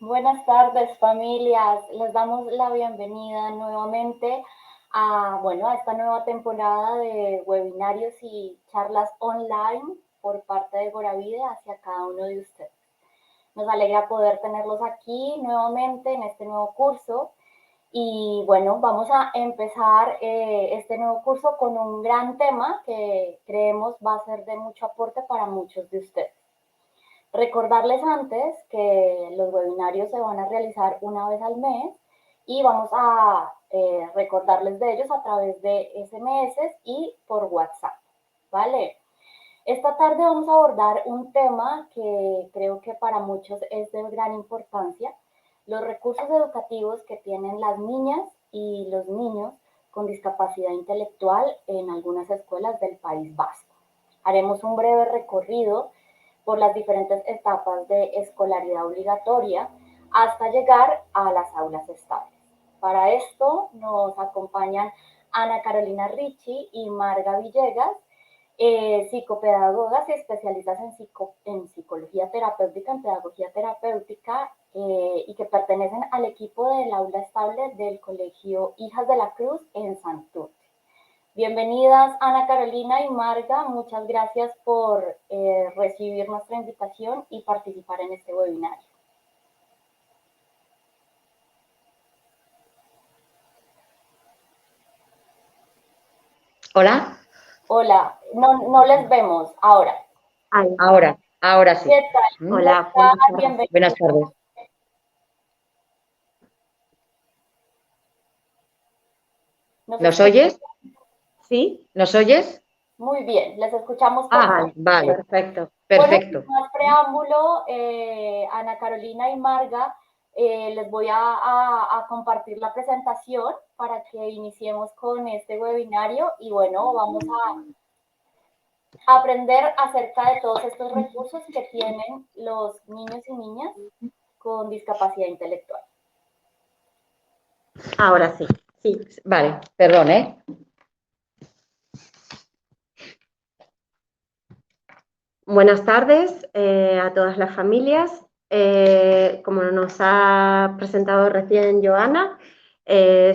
Buenas tardes, familias. Les damos la bienvenida nuevamente a esta nueva temporada de webinarios y charlas online por parte de Goravide hacia cada uno de ustedes. Nos alegra poder tenerlos aquí nuevamente en este nuevo curso. Y bueno, vamos a empezar este nuevo curso con un gran tema que creemos va a ser de mucho aporte para muchos de ustedes. Recordarles antes que los webinarios se van a realizar una vez al mes y vamos a recordarles de ellos a través de SMS y por WhatsApp, ¿vale? Esta tarde vamos a abordar un tema que creo que para muchos es de gran importancia, los recursos educativos que tienen las niñas y los niños con discapacidad intelectual en algunas escuelas del País Vasco. Haremos un breve recorrido por las diferentes etapas de escolaridad obligatoria hasta llegar a las aulas estables. Para esto nos acompañan Ana Carolina Ricci y Marga Villegas, psicopedagogas y especialistas en psicología terapéutica, en pedagogía terapéutica, y que pertenecen al equipo del aula estable del Colegio Hijas de la Cruz en Santurce. Bienvenidas Ana Carolina y Marga, muchas gracias por recibir nuestra invitación y participar en este webinario. Hola. Hola, no les vemos ahora. Ahora sí. ¿Qué tal? Hola, buenas tardes. ¿Nos oyes? ¿Sí? ¿Nos oyes? Muy bien, les escuchamos. Vale, perfecto. Perfecto. Bueno, sin más preámbulo, Ana Carolina y Marga, les voy a compartir la presentación para que iniciemos con este webinario y bueno, vamos a aprender acerca de todos estos recursos que tienen los niños y niñas con discapacidad intelectual. Ahora sí. Sí, vale, perdón, ¿eh? Buenas tardes a todas las familias. Como nos ha presentado recién Joana,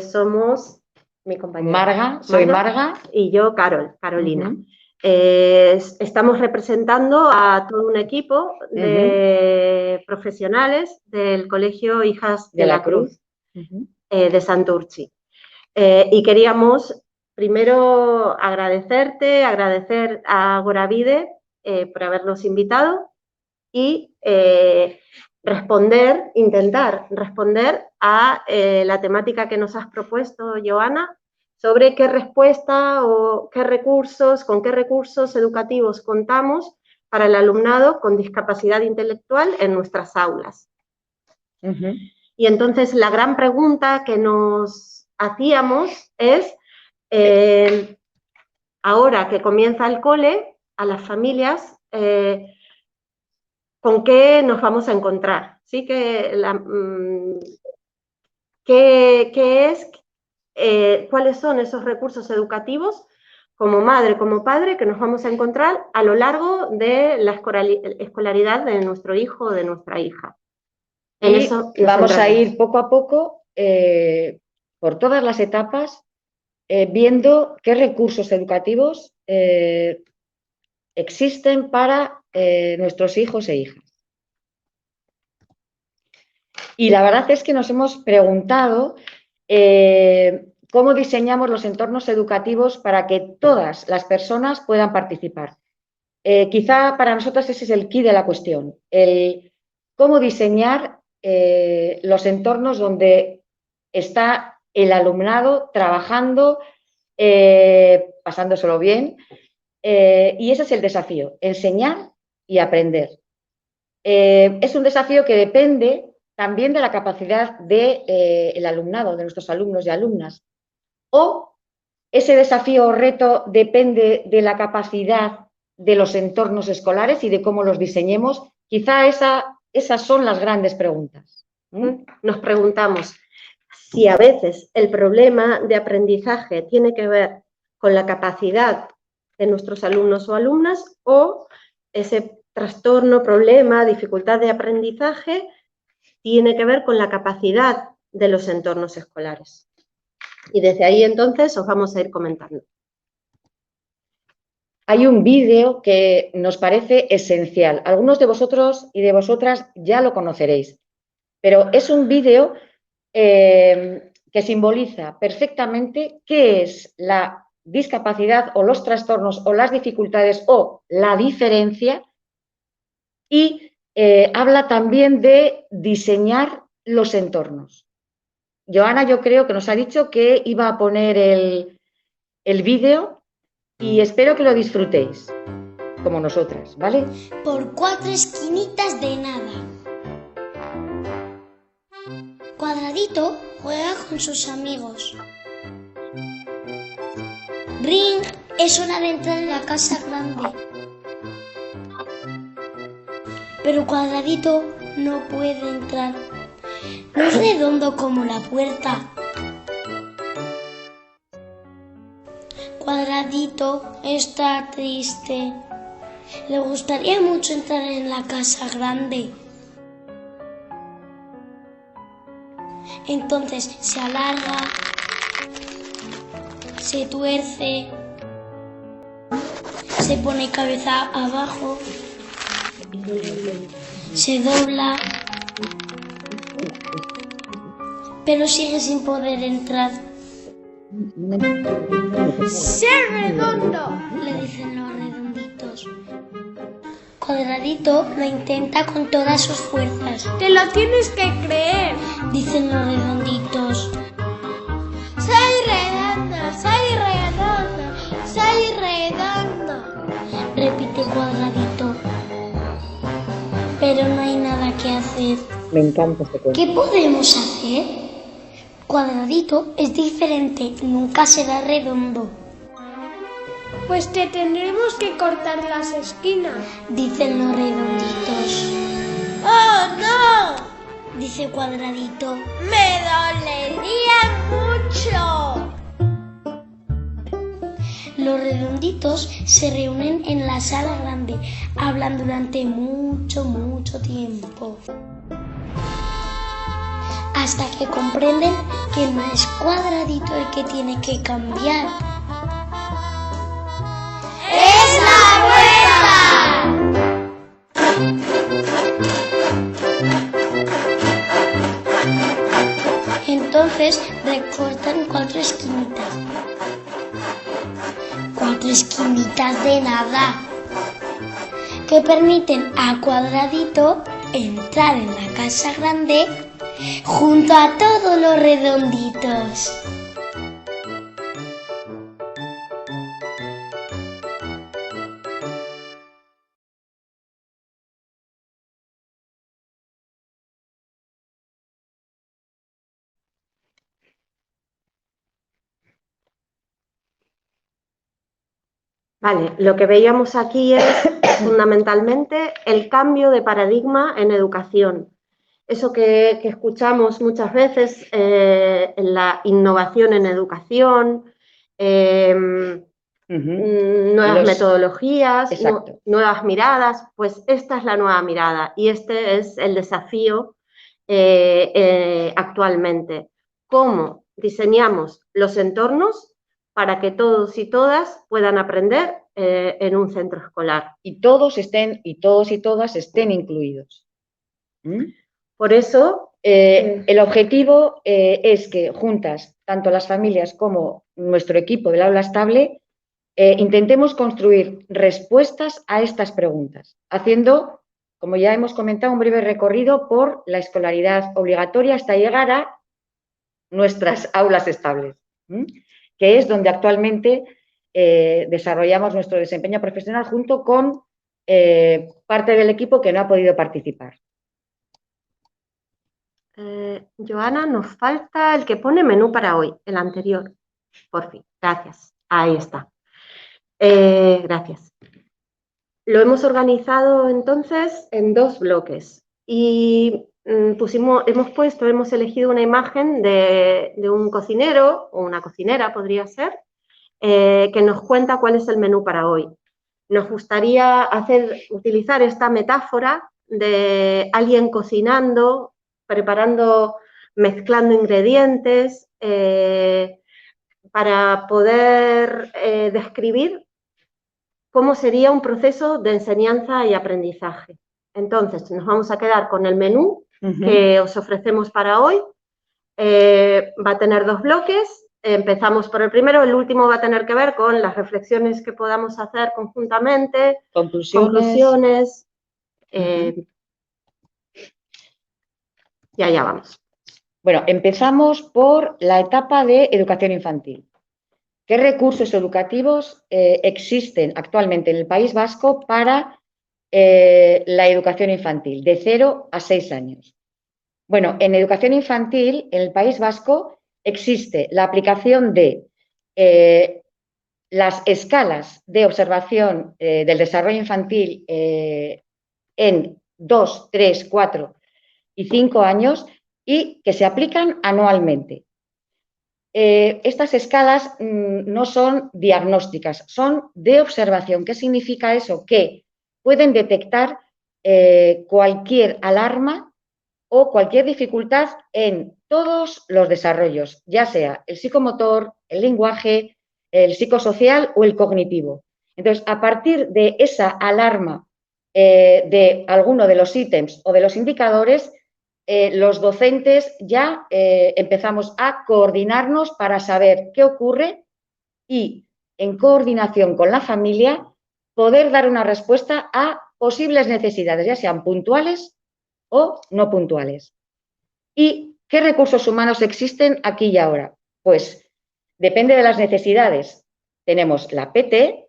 somos mi compañera Marga, soy Marga. Y yo, Carolina. Estamos representando a todo un equipo de profesionales del Colegio Hijas de la Cruz de Santurce. Y queríamos primero agradecer a Goravide por habernos invitado y intentar responder a la temática que nos has propuesto, Joana, sobre qué respuesta o con qué recursos educativos contamos para el alumnado con discapacidad intelectual en nuestras aulas. Y entonces la gran pregunta que nos hacíamos es, ahora que comienza el cole, a las familias, ¿con qué nos vamos a encontrar? ¿Sí? ¿Cuáles son esos recursos educativos como madre, como padre, que nos vamos a encontrar a lo largo de la escolaridad de nuestro hijo o de nuestra hija? Y vamos a ir poco a poco por todas las etapas viendo qué recursos educativos existen para nuestros hijos e hijas. Y la verdad es que nos hemos preguntado cómo diseñamos los entornos educativos para que todas las personas puedan participar. Quizá para nosotros ese es el quid de la cuestión, el cómo diseñar los entornos donde está el alumnado trabajando, pasándoselo bien, y ese es el desafío, enseñar y aprender. Es un desafío que depende también de la capacidad del alumnado, de nuestros alumnos y alumnas. O ese desafío o reto depende de la capacidad de los entornos escolares y de cómo los diseñemos. Quizá esas son las grandes preguntas. Nos preguntamos si a veces el problema de aprendizaje tiene que ver con la capacidad de nuestros alumnos o alumnas, o ese trastorno, problema, dificultad de aprendizaje tiene que ver con la capacidad de los entornos escolares. Y desde ahí entonces os vamos a ir comentando. Hay un vídeo que nos parece esencial. Algunos de vosotros y de vosotras ya lo conoceréis, pero es un vídeo que simboliza perfectamente qué es la discapacidad o los trastornos o las dificultades o la diferencia y habla también de diseñar los entornos. Joana, yo creo que nos ha dicho que iba a poner el vídeo y espero que lo disfrutéis, como nosotras, ¿vale? Por 4 esquinitas de nada. Cuadradito juega con sus amigos. Ring, es hora de entrar en la casa grande. Pero Cuadradito no puede entrar. No es redondo como la puerta. Cuadradito está triste. Le gustaría mucho entrar en la casa grande. Entonces se alarga, se tuerce, se pone cabeza abajo, se dobla, pero sigue sin poder entrar. ¡Sé redondo! Le dicen los redonditos. Cuadradito lo intenta con todas sus fuerzas. ¡Te lo tienes que creer! Dicen los redonditos. ¡Soy redondo! ¡Soy redondo! ¡Soy redondo! Repite Cuadradito. Pero no hay nada que hacer. Me encanta este cuento. ¿Qué podemos hacer? Cuadradito es diferente, nunca será redondo. Pues te tendremos que cortar las esquinas. Dicen los redonditos. ¡Oh, no! Dice Cuadradito. ¡Me dolería mucho! Los redonditos se reúnen en la sala grande, hablan durante mucho tiempo. Hasta que comprenden que no es Cuadradito el que tiene que cambiar. ¡Es la abuela! Entonces recortan 4 esquinitas. 4 esquinitas de nada, que permiten a Cuadradito entrar en la casa grande junto a todos los redonditos. Vale, lo que veíamos aquí es fundamentalmente el cambio de paradigma en educación. Eso que escuchamos muchas veces en la innovación en educación, nuevas metodologías, nuevas miradas, pues esta es la nueva mirada y este es el desafío actualmente. ¿Cómo diseñamos los entornos para que todos y todas puedan aprender en un centro escolar? Y todos y todas estén incluidos. Por eso, el objetivo es que juntas, tanto las familias como nuestro equipo del aula estable, intentemos construir respuestas a estas preguntas, haciendo, como ya hemos comentado, un breve recorrido por la escolaridad obligatoria hasta llegar a nuestras aulas estables, que es donde actualmente desarrollamos nuestro desempeño profesional junto con parte del equipo que no ha podido participar. Joana, nos falta el que pone menú para hoy, el anterior. Por fin, gracias. Ahí está. Gracias. Lo hemos organizado entonces en 2 bloques y hemos elegido una imagen de un cocinero o una cocinera, podría ser, que nos cuenta cuál es el menú para hoy. Nos gustaría utilizar esta metáfora de alguien cocinando preparando, mezclando ingredientes para poder describir cómo sería un proceso de enseñanza y aprendizaje. Entonces, nos vamos a quedar con el menú que os ofrecemos para hoy. Va a tener 2 bloques. Empezamos por el primero, el último va a tener que ver con las reflexiones que podamos hacer conjuntamente, conclusiones. Y allá vamos. Bueno, empezamos por la etapa de educación infantil. ¿Qué recursos educativos existen actualmente en el País Vasco para la educación infantil, de 0 a 6 años? Bueno, en educación infantil, en el País Vasco, existe la aplicación de las escalas de observación del desarrollo infantil en 2, 3, 4 y 5 años y que se aplican anualmente. Estas escalas no son diagnósticas, son de observación. ¿Qué significa eso? Que pueden detectar cualquier alarma o cualquier dificultad en todos los desarrollos, ya sea el psicomotor, el lenguaje, el psicosocial o el cognitivo. Entonces, a partir de esa alarma de alguno de los ítems o de los indicadores, los docentes ya empezamos a coordinarnos para saber qué ocurre y, en coordinación con la familia, poder dar una respuesta a posibles necesidades, ya sean puntuales o no puntuales. ¿Y qué recursos humanos existen aquí y ahora? Pues depende de las necesidades. Tenemos la PT,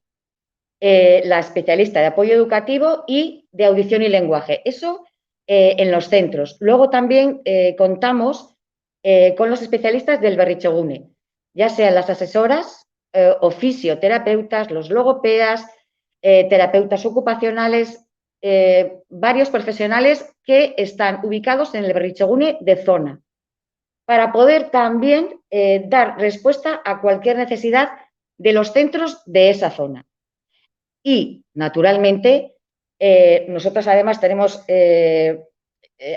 la especialista de apoyo educativo y de audición y lenguaje. Eso en los centros. Luego también contamos con los especialistas del berritzegune, ya sean las asesoras o fisioterapeutas, los logopedas, terapeutas ocupacionales, varios profesionales que están ubicados en el berritzegune de zona, para poder también dar respuesta a cualquier necesidad de los centros de esa zona. Y, naturalmente, nosotros además tenemos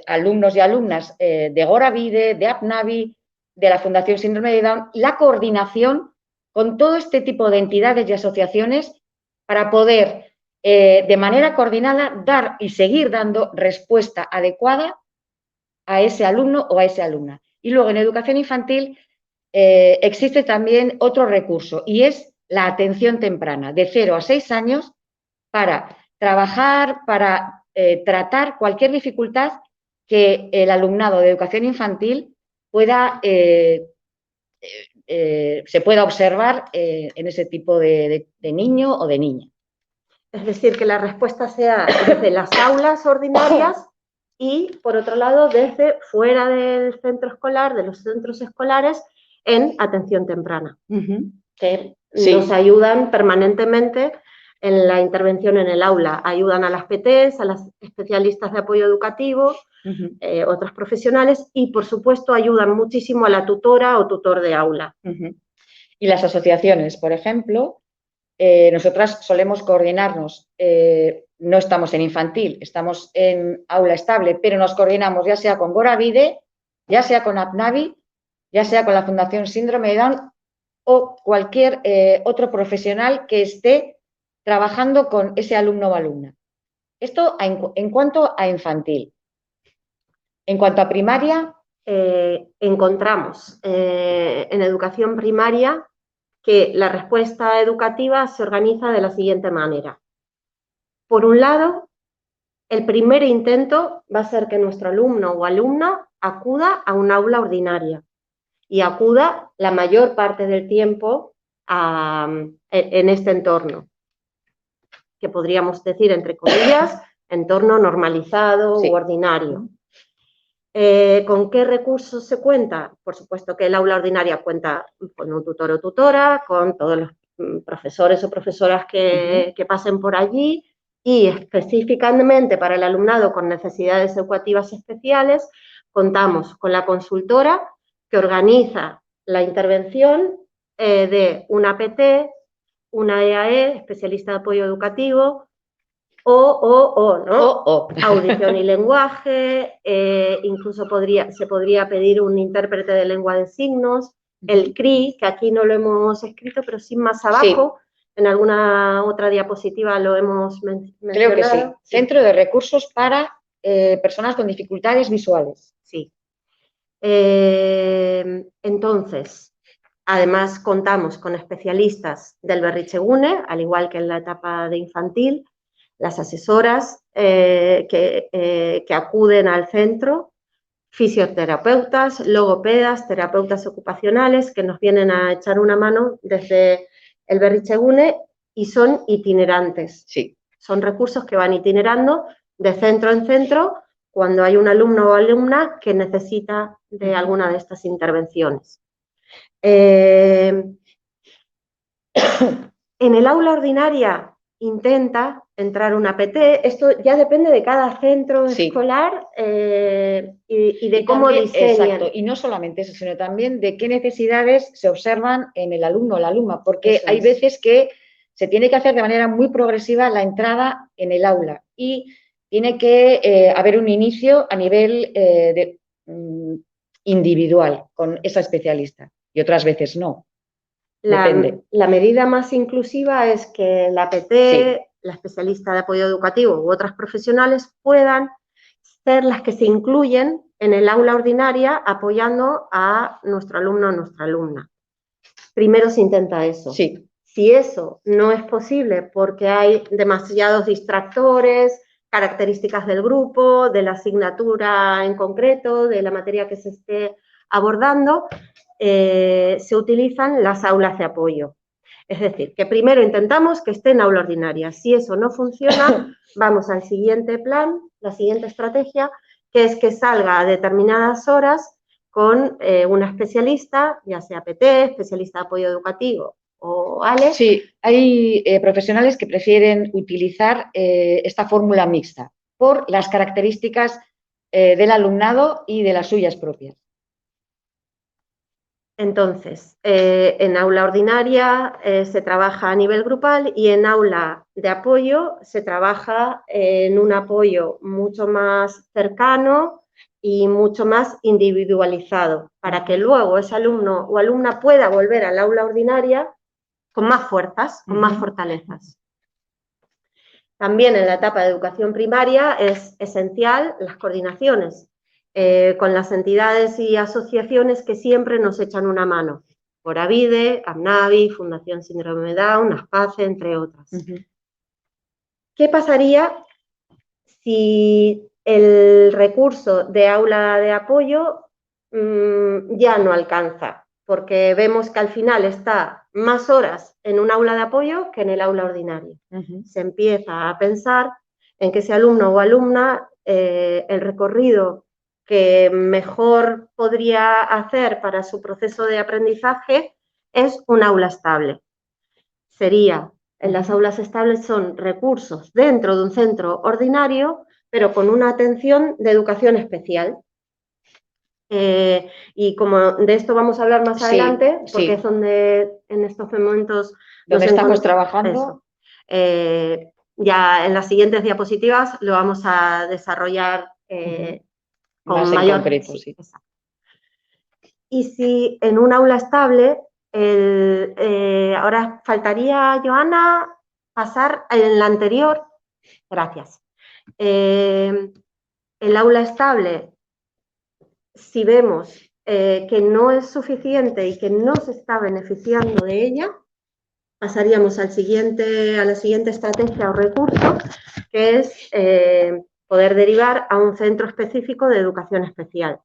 alumnos y alumnas de Goravide, de APNAVI, de la Fundación Síndrome de Down, la coordinación con todo este tipo de entidades y asociaciones para poder, de manera coordinada, dar y seguir dando respuesta adecuada a ese alumno o a esa alumna. Y luego, en educación infantil, existe también otro recurso y es la atención temprana, de 0 a 6 años, para trabajar, para tratar cualquier dificultad que el alumnado de educación infantil pueda, se pueda observar en ese tipo de niño o de niña. Es decir, que la respuesta sea desde las aulas ordinarias y, por otro lado, desde fuera del centro escolar, de los centros escolares, en atención temprana, que nos ayudan permanentemente en la intervención en el aula. Ayudan a las PTs, a las especialistas de apoyo educativo, otros profesionales y, por supuesto, ayudan muchísimo a la tutora o tutor de aula. Y las asociaciones, por ejemplo, nosotras solemos coordinarnos, no estamos en infantil, estamos en aula estable, pero nos coordinamos ya sea con Goravide, ya sea con APNAVI, ya sea con la Fundación Síndrome de Down o cualquier otro profesional que esté trabajando con ese alumno o alumna. Esto en cuanto a infantil. En cuanto a primaria, encontramos en educación primaria que la respuesta educativa se organiza de la siguiente manera. Por un lado, el primer intento va a ser que nuestro alumno o alumna acuda a un aula ordinaria y acuda la mayor parte del tiempo en este entorno, que podríamos decir, entre comillas, entorno normalizado u ordinario. ¿Con qué recursos se cuenta? Por supuesto que el aula ordinaria cuenta con un tutor o tutora, con todos los profesores o profesoras que pasen por allí y específicamente para el alumnado con necesidades educativas especiales contamos con la consultora que organiza la intervención de una PT, una EAE, especialista de apoyo educativo, ¿no? Audición y lenguaje, incluso se podría pedir un intérprete de lengua de signos, el CRI, que aquí no lo hemos escrito, pero sí más abajo, en alguna otra diapositiva lo hemos mencionado. Creo que sí. Centro de recursos para personas con dificultades visuales. Sí. Entonces, además contamos con especialistas del Berrichegune, al igual que en la etapa de infantil, las asesoras que acuden al centro, fisioterapeutas, logopedas, terapeutas ocupacionales que nos vienen a echar una mano desde el Berrichegune y son itinerantes. Sí. Son recursos que van itinerando de centro en centro cuando hay un alumno o alumna que necesita de alguna de estas intervenciones. En el aula ordinaria intenta entrar una PT, esto ya depende de cada centro escolar y de cómo diseñan. Exacto, y no solamente eso, sino también de qué necesidades se observan en el alumno o la alumna, porque hay veces que se tiene que hacer de manera muy progresiva la entrada en el aula y tiene que haber un inicio a nivel individual con esa especialista y otras veces no. La medida más inclusiva es que la PT, la especialista de apoyo educativo u otras profesionales puedan ser las que se incluyen en el aula ordinaria apoyando a nuestro alumno o nuestra alumna. Primero se intenta eso. Sí. Si eso no es posible porque hay demasiados distractores, características del grupo, de la asignatura en concreto, de la materia que se esté abordando, se utilizan las aulas de apoyo. Es decir, que primero intentamos que esté en aula ordinaria. Si eso no funciona, vamos al siguiente plan, la siguiente estrategia, que es que salga a determinadas horas con una especialista, ya sea PT, especialista de apoyo educativo o ALE. Sí, hay profesionales que prefieren utilizar esta fórmula mixta por las características del alumnado y de las suyas propias. Entonces, en aula ordinaria se trabaja a nivel grupal y en aula de apoyo se trabaja en un apoyo mucho más cercano y mucho más individualizado, para que luego ese alumno o alumna pueda volver al aula ordinaria con más fuerzas, con más fortalezas. También en la etapa de educación primaria es esencial las coordinaciones con las entidades y asociaciones que siempre nos echan una mano. Foravide, AMNAVI, Fundación Síndrome de Down, ASPACE, entre otras. ¿Qué pasaría si el recurso de aula de apoyo ya no alcanza? Porque vemos que al final está más horas en un aula de apoyo que en el aula ordinaria. Se empieza a pensar en que ese alumno o alumna, el recorrido que mejor podría hacer para su proceso de aprendizaje es un aula estable. Sería, en las aulas estables son recursos dentro de un centro ordinario, pero con una atención de educación especial. Y como de esto vamos a hablar más adelante, porque es donde en estos momentos donde estamos trabajando. Ya en las siguientes diapositivas lo vamos a desarrollar con más mayor en concreto, sí. Exacto. Y si en un aula estable, ahora faltaría, Joana, pasar en la anterior. Gracias. El aula estable, si vemos que no es suficiente y que no se está beneficiando de ella, pasaríamos a la siguiente estrategia o recurso, que es poder derivar a un centro específico de educación especial,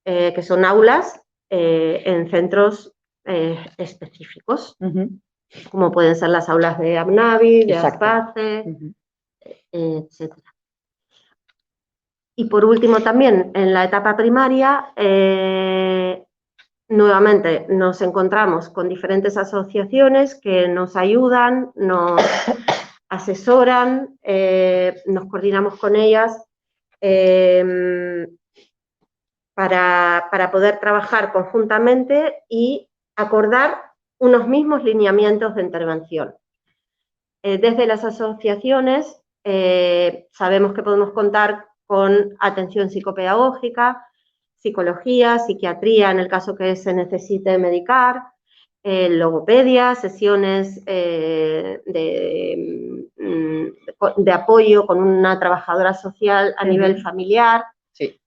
que son aulas en centros específicos, como pueden ser las aulas de AMNAVI, de ASPACE, etc. Y por último también, en la etapa primaria, nuevamente nos encontramos con diferentes asociaciones que nos ayudan, nos asesoran, nos coordinamos con ellas para poder trabajar conjuntamente y acordar unos mismos lineamientos de intervención. desde las asociaciones sabemos que podemos contar con atención psicopedagógica, psicología, psiquiatría en el caso que se necesite medicar, logopedia, sesiones de apoyo con una trabajadora social a nivel familiar. Sí.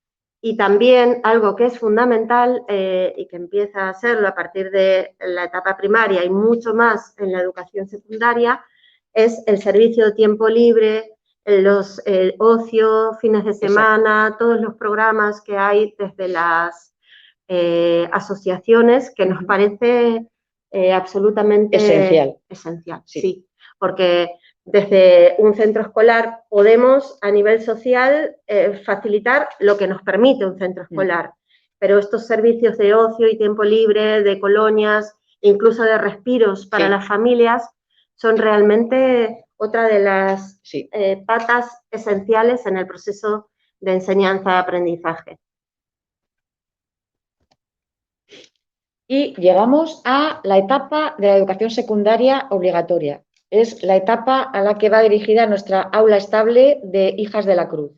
Y también algo que es fundamental y que empieza a serlo a partir de la etapa primaria y mucho más en la educación secundaria es el servicio de tiempo libre, el ocio, fines de semana, todos los programas que hay desde las asociaciones que nos parece absolutamente esencial, sí, porque desde un centro escolar podemos a nivel social facilitar lo que nos permite un centro escolar, pero estos servicios de ocio y tiempo libre, de colonias, incluso de respiros para las familias, son realmente otra de las patas esenciales en el proceso de enseñanza-aprendizaje. Y llegamos a la etapa de la educación secundaria obligatoria. Es la etapa a la que va dirigida nuestra aula estable de Hijas de la Cruz.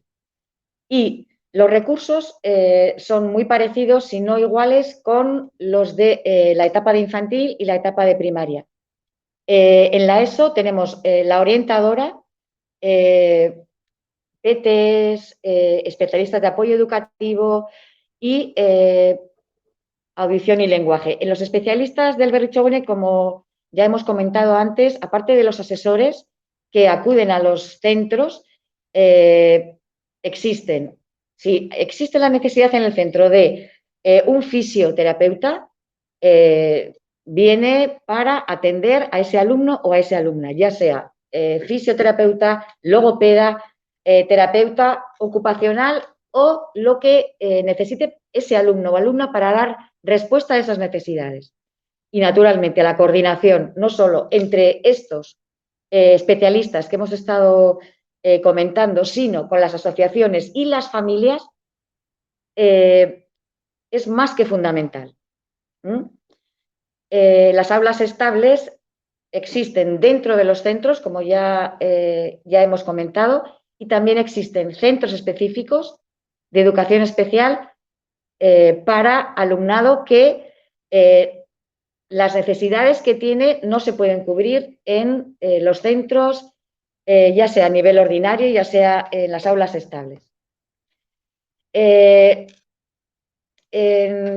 Y los recursos son muy parecidos, si no iguales, con los de la etapa de infantil y la etapa de primaria. En la ESO tenemos la orientadora, PTs, especialistas de apoyo educativo y audición y lenguaje. En los especialistas del Berrichogune, como ya hemos comentado antes, aparte de los asesores que acuden a los centros, existe la necesidad en el centro de un fisioterapeuta, viene para atender a ese alumno o a esa alumna, ya sea fisioterapeuta, logopeda, terapeuta ocupacional o lo que necesite ese alumno o alumna para dar respuesta a esas necesidades. Y, naturalmente, la coordinación, no solo entre estos especialistas que hemos estado comentando, sino con las asociaciones y las familias, es más que fundamental. Las aulas estables existen dentro de los centros, como ya hemos comentado, y también existen centros específicos de educación especial para alumnado que las necesidades que tiene no se pueden cubrir en los centros, ya sea a nivel ordinario, ya sea en las aulas estables. En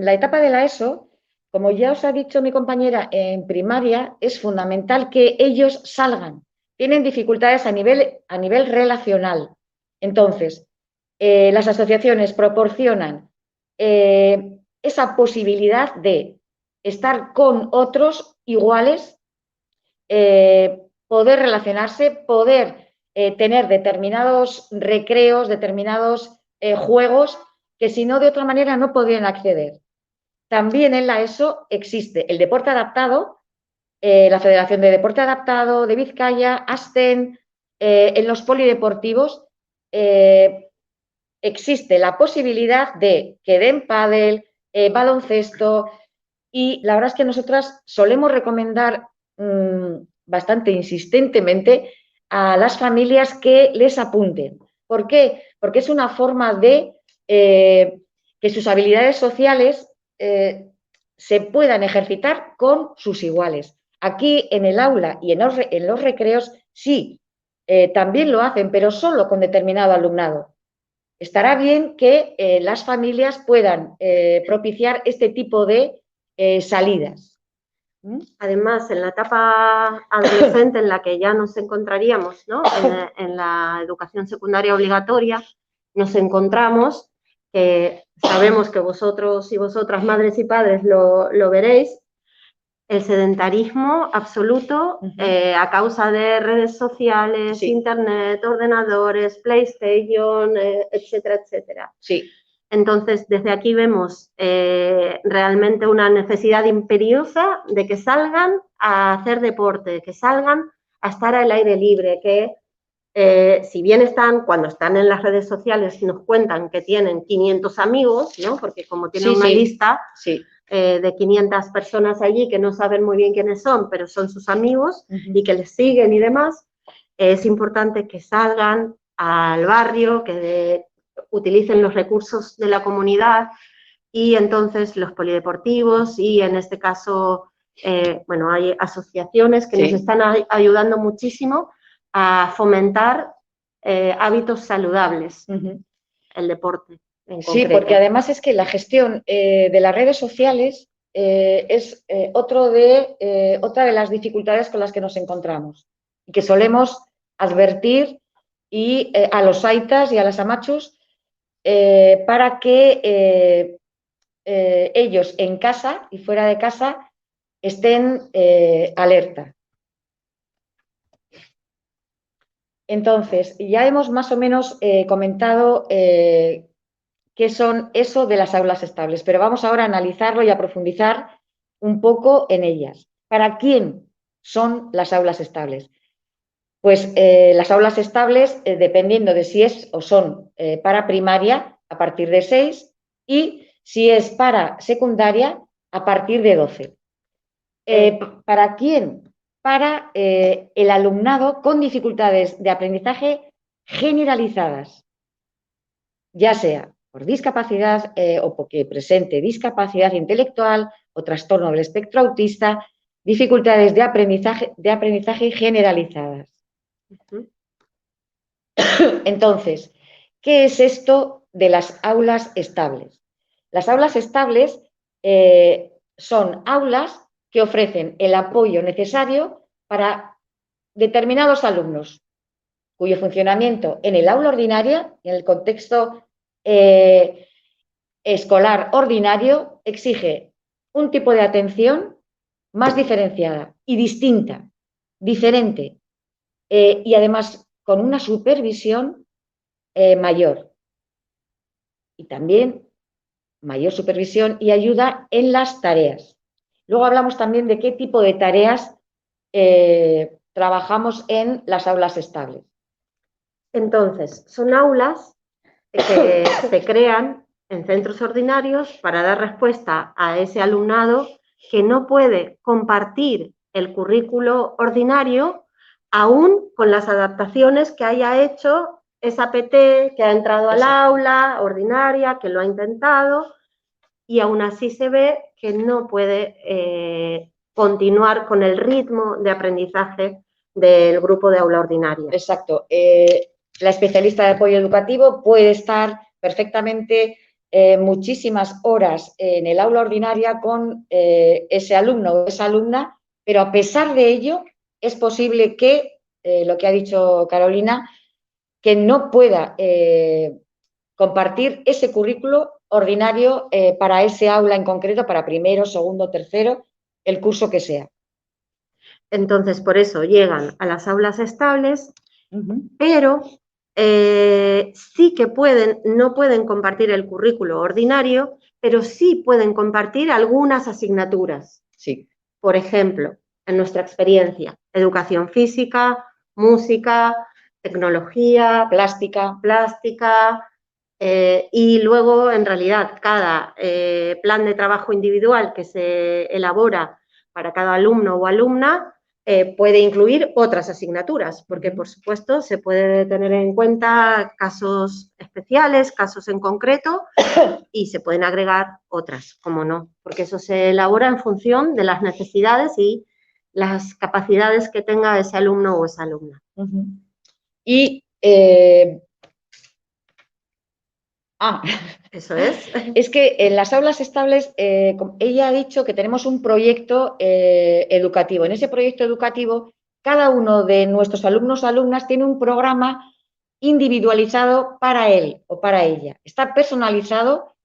la etapa de la ESO, como ya os ha dicho mi compañera, en primaria es fundamental que ellos salgan. Tienen dificultades a nivel relacional. Entonces, las asociaciones proporcionan esa posibilidad de estar con otros iguales, poder relacionarse, poder tener determinados recreos, determinados juegos que si no de otra manera no podrían acceder. También en la ESO existe el deporte adaptado, la Federación de Deporte Adaptado de Vizcaya, ASTEN, en los polideportivos existe la posibilidad de que den pádel, baloncesto, y la verdad es que nosotras solemos recomendar bastante insistentemente a las familias que les apunten. ¿Por qué? Porque es una forma de que sus habilidades sociales se puedan ejercitar con sus iguales. Aquí en el aula y en los recreos sí, también lo hacen, pero solo con determinado alumnado. Estará bien que las familias puedan propiciar este tipo de salidas. Además, en la etapa adolescente en la que ya nos encontraríamos, ¿no? en la educación secundaria obligatoria, nos encontramos, que sabemos que vosotros y vosotras, madres y padres, lo veréis, el sedentarismo absoluto a causa de redes sociales, internet, ordenadores, PlayStation, etcétera, etcétera. Sí. Entonces, desde aquí vemos realmente una necesidad imperiosa de que salgan a hacer deporte, que salgan a estar al aire libre, que si bien cuando están en las redes sociales nos cuentan que tienen 500 amigos, ¿no? Porque como tienen una lista de 500 personas allí que no saben muy bien quiénes son, pero son sus amigos y que les siguen y demás, es importante que salgan al barrio, que utilicen los recursos de la comunidad y entonces los polideportivos y en este caso, bueno, hay asociaciones que nos están ayudando muchísimo a fomentar hábitos saludables, el deporte en concreto. Sí, porque además es que la gestión de las redes sociales es otra de las dificultades con las que nos encontramos y que solemos advertir a los aitas y a las amachus para que ellos en casa y fuera de casa estén alerta. Entonces, ya hemos más o menos comentado qué son eso de las aulas estables, pero vamos ahora a analizarlo y a profundizar un poco en ellas. ¿Para quién son las aulas estables? Pues las aulas estables, dependiendo de si es o son para primaria, a partir de 6, y si es para secundaria, a partir de 12. ¿Para quién? Para el alumnado con dificultades de aprendizaje generalizadas, ya sea por discapacidad o porque presente discapacidad intelectual o trastorno del espectro autista, dificultades de aprendizaje generalizadas. Entonces, ¿qué es esto de las aulas estables? Las aulas estables son aulas que ofrecen el apoyo necesario para determinados alumnos, cuyo funcionamiento en el aula ordinaria, en el contexto escolar ordinario, exige un tipo de atención más diferenciada y distinta, diferente, y además con una supervisión mayor. Y también mayor supervisión y ayuda en las tareas. Luego hablamos también de qué tipo de tareas trabajamos en las aulas estables. Entonces, son aulas que se crean en centros ordinarios para dar respuesta a ese alumnado que no puede compartir el currículo ordinario aún con las adaptaciones que haya hecho esa PT que ha entrado al aula ordinaria, que lo ha intentado y aún así se ve que no puede continuar con el ritmo de aprendizaje del grupo de aula ordinaria. Exacto. La especialista de apoyo educativo puede estar perfectamente muchísimas horas en el aula ordinaria con ese alumno o esa alumna, pero a pesar de ello es posible que, lo que ha dicho Carolina, que no pueda compartir ese currículo ordinario para ese aula en concreto, para primero, segundo, tercero, el curso que sea. Entonces, por eso llegan a las aulas estables, pero sí que no pueden compartir el currículo ordinario, pero sí pueden compartir algunas asignaturas. Sí. Por ejemplo, en nuestra experiencia, educación física, música, tecnología, plástica, y luego, en realidad, cada plan de trabajo individual que se elabora para cada alumno o alumna puede incluir otras asignaturas, porque, por supuesto, se puede tener en cuenta casos especiales, casos en concreto, y se pueden agregar otras, como no, porque eso se elabora en función de las necesidades y las capacidades que tenga ese alumno o esa alumna. Y eso es. Es que en las aulas estables, ella ha dicho que tenemos un proyecto educativo. En ese proyecto educativo, cada uno de nuestros alumnos o alumnas tiene un programa individualizado para él o para ella. Está personalizado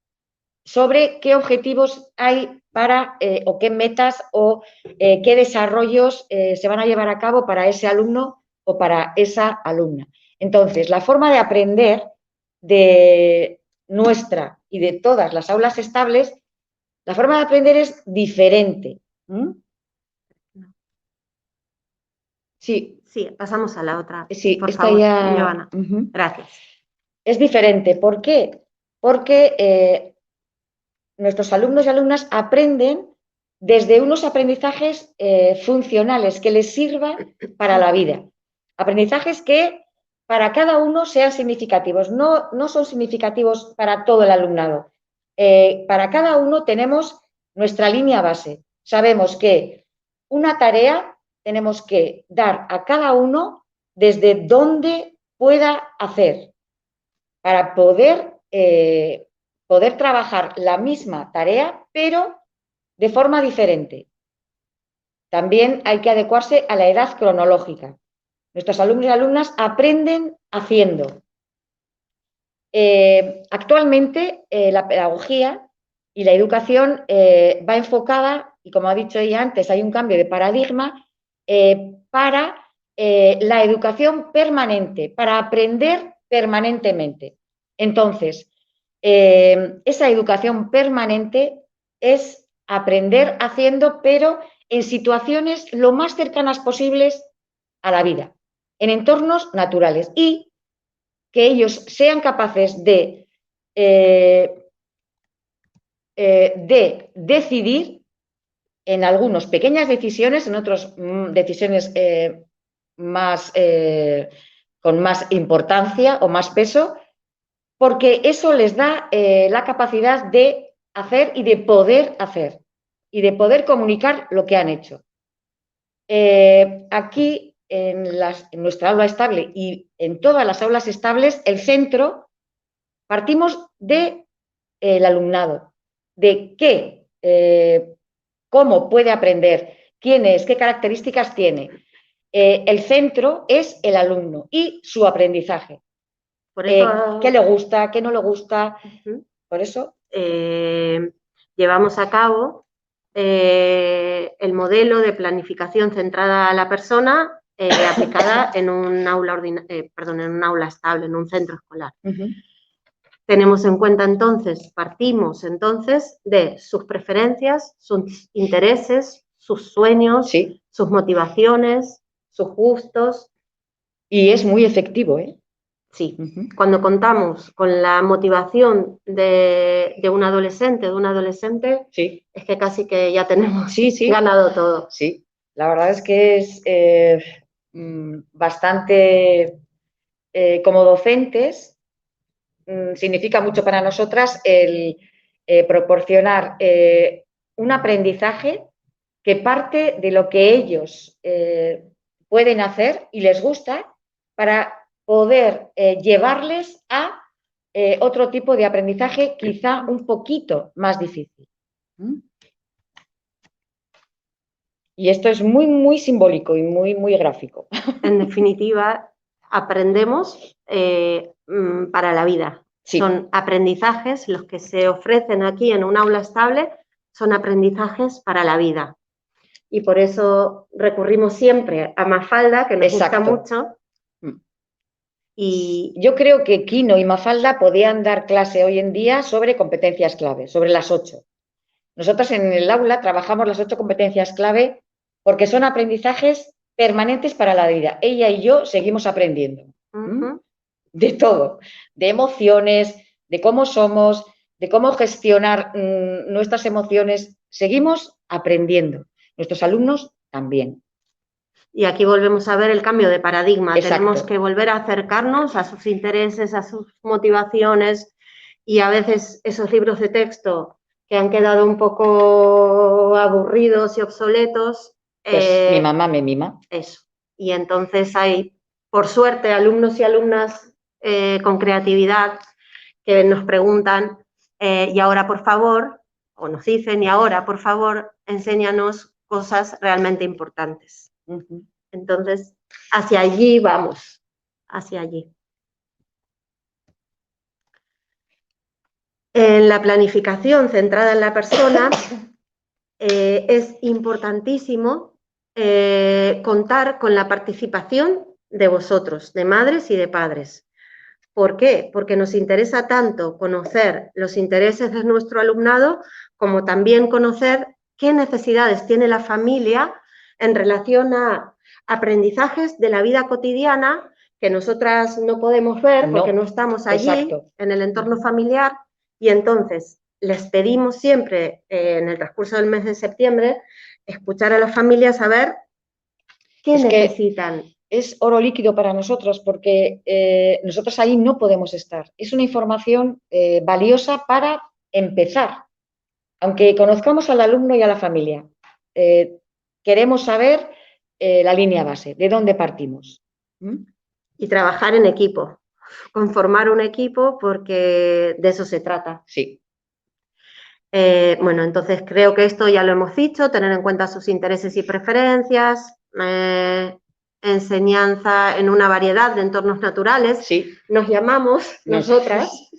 sobre qué objetivos hay para, o qué metas o qué desarrollos se van a llevar a cabo para ese alumno o para esa alumna. Entonces, la forma de aprender de nuestra y de todas las aulas estables, la forma de aprender es diferente. Sí. Sí, pasamos a la otra. Sí, por esta favor, ya... Joana. Gracias. Es diferente. ¿Por qué? Porque nuestros alumnos y alumnas aprenden desde unos aprendizajes funcionales que les sirvan para la vida. Aprendizajes que para cada uno sean significativos, no son significativos para todo el alumnado. Para cada uno tenemos nuestra línea base. Sabemos que una tarea tenemos que dar a cada uno desde donde pueda hacer para poder trabajar la misma tarea, pero de forma diferente. También hay que adecuarse a la edad cronológica. Nuestros alumnos y alumnas aprenden haciendo. Actualmente la pedagogía y la educación va enfocada, y como ha dicho ella antes, hay un cambio de paradigma para la educación permanente, para aprender permanentemente. Entonces, esa educación permanente es aprender haciendo, pero en situaciones lo más cercanas posibles a la vida, en entornos naturales, y que ellos sean capaces de decidir en algunos pequeñas decisiones, en otros decisiones con más importancia o más peso, porque eso les da la capacidad de hacer y de poder comunicar lo que han hecho. Aquí, en nuestra aula estable y en todas las aulas estables, el centro, partimos del alumnado, de cómo puede aprender, quién es, qué características tiene. El centro es el alumno y su aprendizaje. Por eso, ¿qué le gusta, qué no le gusta? Por eso llevamos a cabo el modelo de planificación centrada a la persona aplicada en un aula en un aula estable, en un centro escolar. Tenemos en cuenta entonces, partimos entonces de sus preferencias, sus intereses, sus sueños, sí, sus motivaciones, sus gustos. Y es muy efectivo, ¿eh? Sí, cuando contamos con la motivación de un adolescente, sí, es que casi que ya tenemos sí, ganado todo. Sí, la verdad es que es bastante, como docentes, significa mucho para nosotras el proporcionar un aprendizaje que parte de lo que ellos pueden hacer y les gusta, para poder llevarles a otro tipo de aprendizaje quizá un poquito más difícil. Y esto es muy, muy simbólico y muy, muy gráfico. En definitiva, aprendemos para la vida. Sí. Son aprendizajes, los que se ofrecen aquí en un aula estable, son aprendizajes para la vida. Y por eso recurrimos siempre a Mafalda, que nos gusta mucho. Y yo creo que Quino y Mafalda podían dar clase hoy en día sobre competencias clave, sobre las 8. Nosotros en el aula trabajamos las 8 competencias clave porque son aprendizajes permanentes para la vida. Ella y yo seguimos aprendiendo. De todo, de emociones, de cómo somos, de cómo gestionar nuestras emociones. Seguimos aprendiendo. Nuestros alumnos también. Y aquí volvemos a ver el cambio de paradigma. Exacto. Tenemos que volver a acercarnos a sus intereses, a sus motivaciones, y a veces esos libros de texto que han quedado un poco aburridos y obsoletos. Pues mi mamá me mima. Eso. Y entonces hay, por suerte, alumnos y alumnas con creatividad que nos preguntan, y ahora por favor, o nos dicen, y ahora por favor, enséñanos cosas realmente importantes. Entonces, hacia allí vamos, hacia allí. En la planificación centrada en la persona, es importantísimo contar con la participación de vosotros, de madres y de padres. ¿Por qué? Porque nos interesa tanto conocer los intereses de nuestro alumnado, como también conocer qué necesidades tiene la familia en relación a aprendizajes de la vida cotidiana que nosotras no podemos ver porque no estamos allí. Exacto. En el entorno familiar, y entonces les pedimos siempre en el transcurso del mes de septiembre escuchar a las familias a ver qué necesitan. es oro líquido para nosotros porque nosotros ahí no podemos estar. Es una información valiosa para empezar. Aunque conozcamos al alumno y a la familia, queremos saber la línea base, de dónde partimos. Y trabajar en equipo, conformar un equipo porque de eso se trata. Sí. Bueno, entonces creo que esto ya lo hemos dicho, tener en cuenta sus intereses y preferencias, enseñanza en una variedad de entornos naturales. Sí. Nos llamamos, nosotras,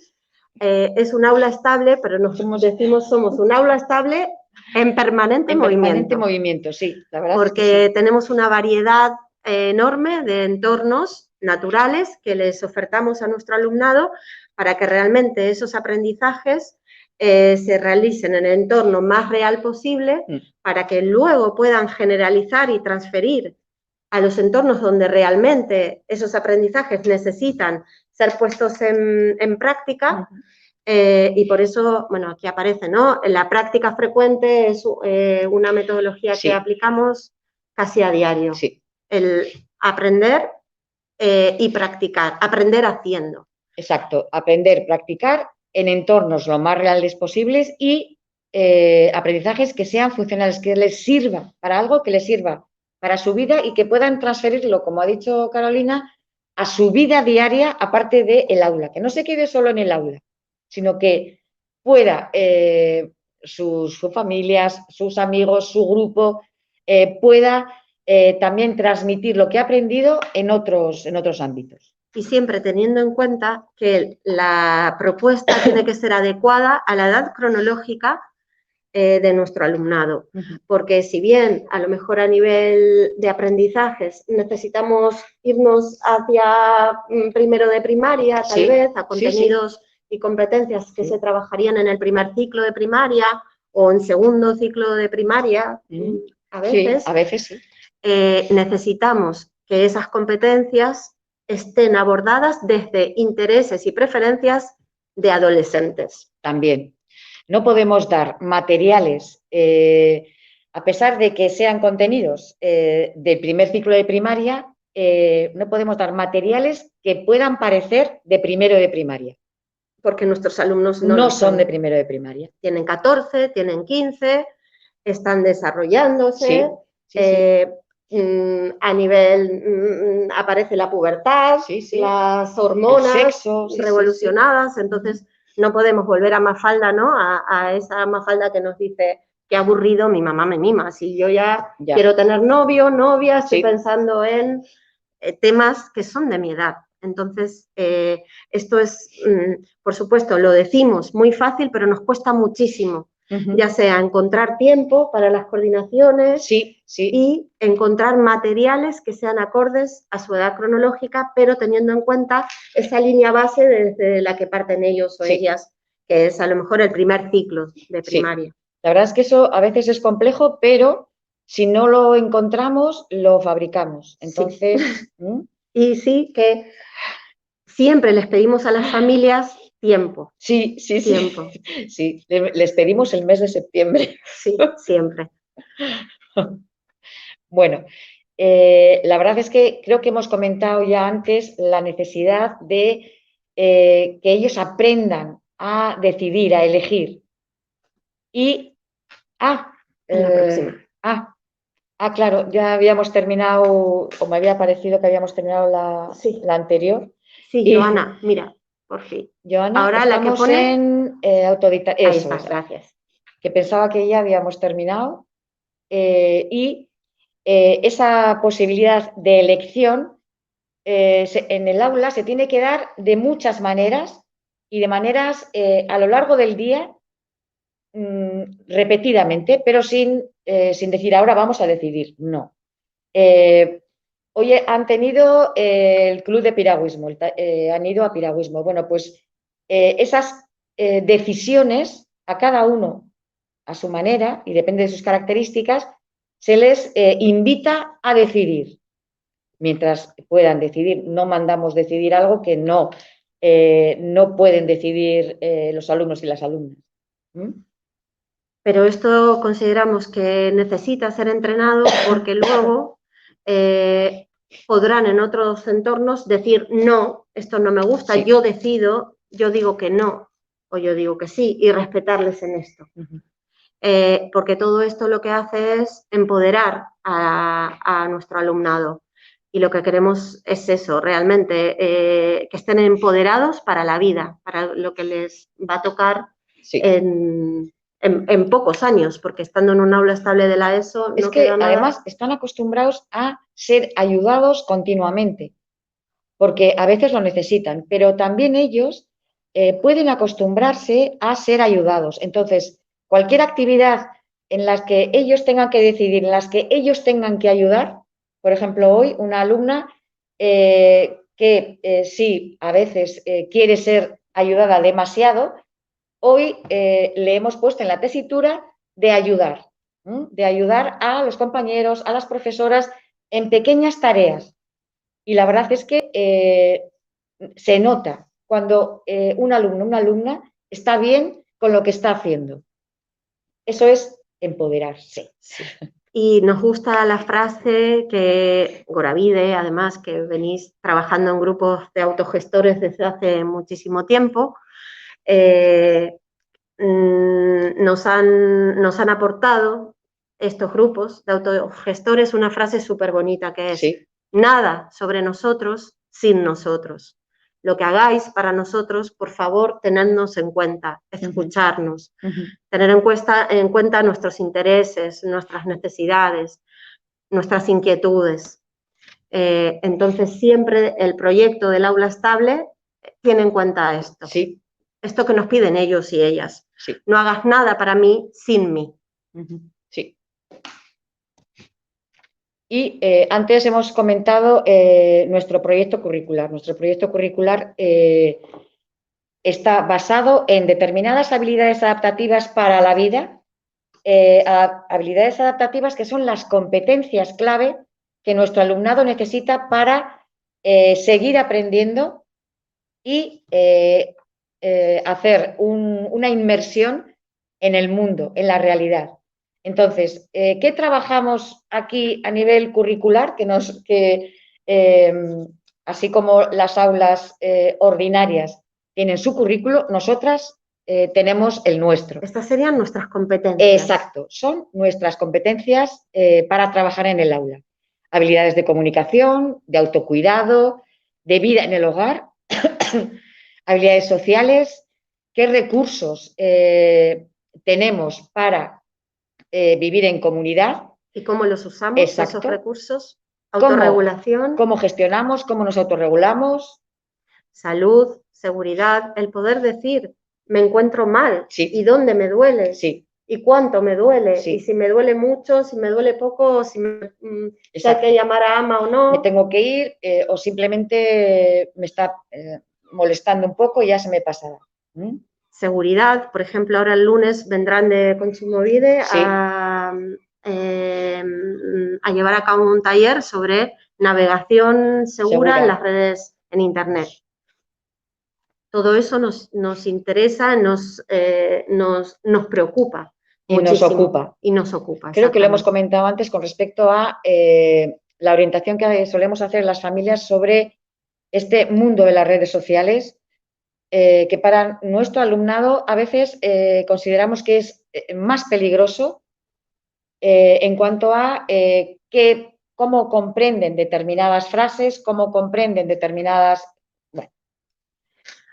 es un aula estable, pero decimos somos un aula estable en permanente movimiento. Permanente movimiento, sí, la verdad. Porque es que sí. Tenemos una variedad enorme de entornos naturales que les ofertamos a nuestro alumnado para que realmente esos aprendizajes se realicen en el entorno más real posible para que luego puedan generalizar y transferir a los entornos donde realmente esos aprendizajes necesitan ser puestos en práctica. Y por eso, bueno, aquí aparece, ¿no? La práctica frecuente es una metodología que aplicamos casi a diario. Sí. El aprender y practicar, aprender haciendo. Exacto, aprender, practicar en entornos lo más reales posibles y aprendizajes que sean funcionales, que les sirva para algo, que les sirva para su vida y que puedan transferirlo, como ha dicho Carolina, a su vida diaria aparte del aula, que no se quede solo en el aula, sino que pueda sus familias, sus amigos, su grupo, pueda también transmitir lo que ha aprendido en otros ámbitos. Y siempre teniendo en cuenta que la propuesta tiene que ser adecuada a la edad cronológica de nuestro alumnado. Porque si bien a lo mejor a nivel de aprendizajes necesitamos irnos hacia primero de primaria, tal vez, a contenidos y competencias que se trabajarían en el primer ciclo de primaria o en segundo ciclo de primaria, a veces, a veces sí. Necesitamos que esas competencias estén abordadas desde intereses y preferencias de adolescentes. También. No podemos dar materiales, a pesar de que sean contenidos del primer ciclo de primaria, no podemos dar materiales que puedan parecer de primero de primaria. Porque nuestros alumnos no son de primero de primaria. Tienen 14, tienen 15, están desarrollándose. A nivel aparece la pubertad, las hormonas, el sexo, revolucionadas, entonces no podemos volver a Mafalda, ¿no? A esa Mafalda que nos dice qué aburrido, mi mamá me mima, si yo ya quiero tener novio, novia, estoy pensando en temas que son de mi edad. Entonces, esto es, por supuesto, lo decimos muy fácil, pero nos cuesta muchísimo. Ya sea encontrar tiempo para las coordinaciones y encontrar materiales que sean acordes a su edad cronológica, pero teniendo en cuenta esa línea base desde la que parten ellos o ellas, que es a lo mejor el primer ciclo de primaria. La verdad es que eso a veces es complejo, pero si no lo encontramos, lo fabricamos. Entonces... Y sí que siempre les pedimos a las familias tiempo. Tiempo. Sí, les pedimos el mes de septiembre. Sí, siempre. Bueno, la verdad es que creo que hemos comentado ya antes la necesidad de que ellos aprendan a decidir, a elegir. Y, la próxima. Claro, ya habíamos terminado, o me había parecido que habíamos terminado la anterior. Sí, Joana, mira, por fin. Joana, ahora estamos la que pone en autodidacta. Ahí está, gracias. Que pensaba que ya habíamos terminado. Y esa posibilidad de elección en el aula se tiene que dar de muchas maneras y de maneras a lo largo del día repetidamente, pero sin decir ahora vamos a decidir, no. Hoy han tenido el club de piragüismo, han ido a piragüismo. Bueno, pues esas decisiones a cada uno a su manera y depende de sus características, se les invita a decidir. Mientras puedan decidir, no mandamos decidir algo que no pueden decidir los alumnos y las alumnas. Pero esto consideramos que necesita ser entrenado porque luego podrán en otros entornos decir, no, esto no me gusta, Sí. yo decido, yo digo que no, o yo digo que sí, y respetarles en esto. Porque todo esto lo que hace es empoderar a nuestro alumnado. Y lo que queremos es eso, realmente, que estén empoderados para la vida, para lo que les va a tocar Sí. en pocos años, porque estando en un aula estable de la ESO Es no que queda nada. además están acostumbrados a ser ayudados continuamente, porque a veces lo necesitan, pero también ellos pueden acostumbrarse a ser ayudados. Entonces, cualquier actividad en las que ellos tengan que decidir, en las que ellos tengan que ayudar, por ejemplo, hoy una alumna que sí, a veces quiere ser ayudada demasiado, hoy le hemos puesto en la tesitura de ayudar a los compañeros, a las profesoras en pequeñas tareas. Y la verdad es que se nota cuando un alumno, una alumna está bien con lo que está haciendo. Eso es empoderarse. Y nos gusta la frase que Goravide, además, que venís trabajando en grupos de autogestores desde hace muchísimo tiempo, nos han aportado estos grupos de autogestores una frase súper bonita que es: Sí. Nada sobre nosotros sin nosotros. Lo que hagáis para nosotros, por favor, tenednos en cuenta, escucharnos, tener en cuenta nuestros intereses, nuestras necesidades, nuestras inquietudes. Entonces, siempre el proyecto del aula estable tiene en cuenta esto. Sí. Esto que nos piden ellos y ellas. Sí. No hagas nada para mí sin mí. Sí. Y antes hemos comentado nuestro proyecto curricular. Nuestro proyecto curricular está basado en determinadas habilidades adaptativas para la vida, habilidades adaptativas que son las competencias clave que nuestro alumnado necesita para seguir aprendiendo y hacer una inmersión en el mundo, en la realidad. Entonces, ¿qué trabajamos aquí a nivel curricular? Así como las aulas ordinarias tienen su currículo, nosotras tenemos el nuestro. Estas serían nuestras competencias. Exacto, son nuestras competencias para trabajar en el aula. Habilidades de comunicación, de autocuidado, de vida en el hogar, habilidades sociales, qué recursos tenemos para vivir en comunidad. ¿Y cómo los usamos? Exacto. Esos recursos. Autorregulación. ¿Cómo gestionamos? ¿Cómo nos autorregulamos? Salud, seguridad, el poder decir, me encuentro mal. Sí. ¿Y dónde me duele? Sí. ¿Y cuánto me duele? Sí. Y si me duele mucho, si me duele poco, si hay que llamar a AMA o no. Me tengo que ir o simplemente me está molestando un poco y ya se me pasará. Seguridad, por ejemplo, ahora el lunes vendrán de Kontsumobide Sí. a llevar a cabo un taller sobre navegación segura en las redes en Internet. Todo eso nos interesa, nos preocupa y muchísimo. Nos ocupa. Creo que lo hemos comentado antes con respecto a la orientación que solemos hacer en las familias sobre este mundo de las redes sociales, que para nuestro alumnado a veces consideramos que es más peligroso en cuanto a cómo comprenden determinadas frases, cómo comprenden determinadas... Bueno.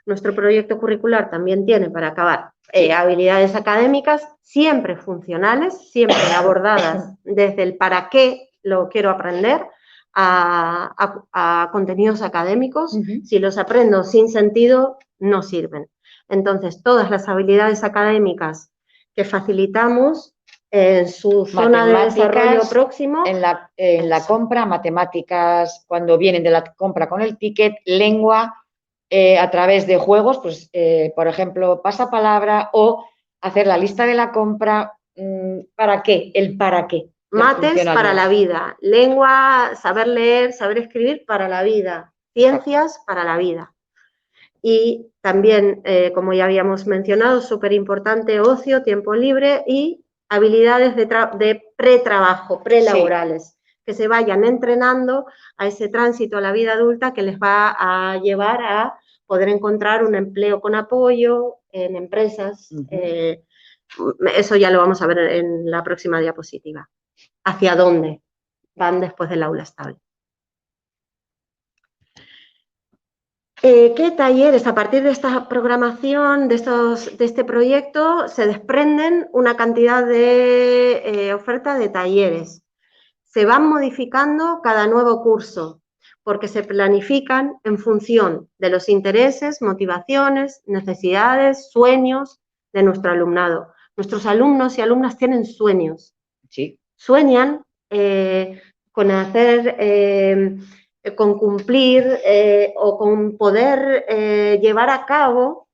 Nuestro proyecto curricular también tiene, para acabar, habilidades académicas siempre funcionales, siempre abordadas desde el para qué lo quiero aprender a contenidos académicos. Si los aprendo sin sentido, no sirven. Entonces, todas las habilidades académicas que facilitamos en su zona de desarrollo próximo. En la compra, matemáticas, cuando vienen de la compra con el ticket, lengua, a través de juegos, pues, por ejemplo, pasapalabra o hacer la lista de la compra. ¿Para qué? El para qué. Mates para la vida, lengua, saber leer, saber escribir para la vida, ciencias para la vida. Y también, como ya habíamos mencionado, súper importante, ocio, tiempo libre y habilidades de pretrabajo, prelaborales, que se vayan entrenando a ese tránsito a la vida adulta que les va a llevar a poder encontrar un empleo con apoyo en empresas. Eso ya lo vamos a ver en la próxima diapositiva. ¿Hacia dónde van después del aula estable? ¿Qué talleres, a partir de esta programación, de este proyecto, se desprenden una cantidad de oferta de talleres? Se van modificando cada nuevo curso, porque se planifican en función de los intereses, motivaciones, necesidades, sueños de nuestro alumnado. Nuestros alumnos y alumnas tienen sueños. Sí. Sueñan con hacer, con cumplir o con poder llevar a cabo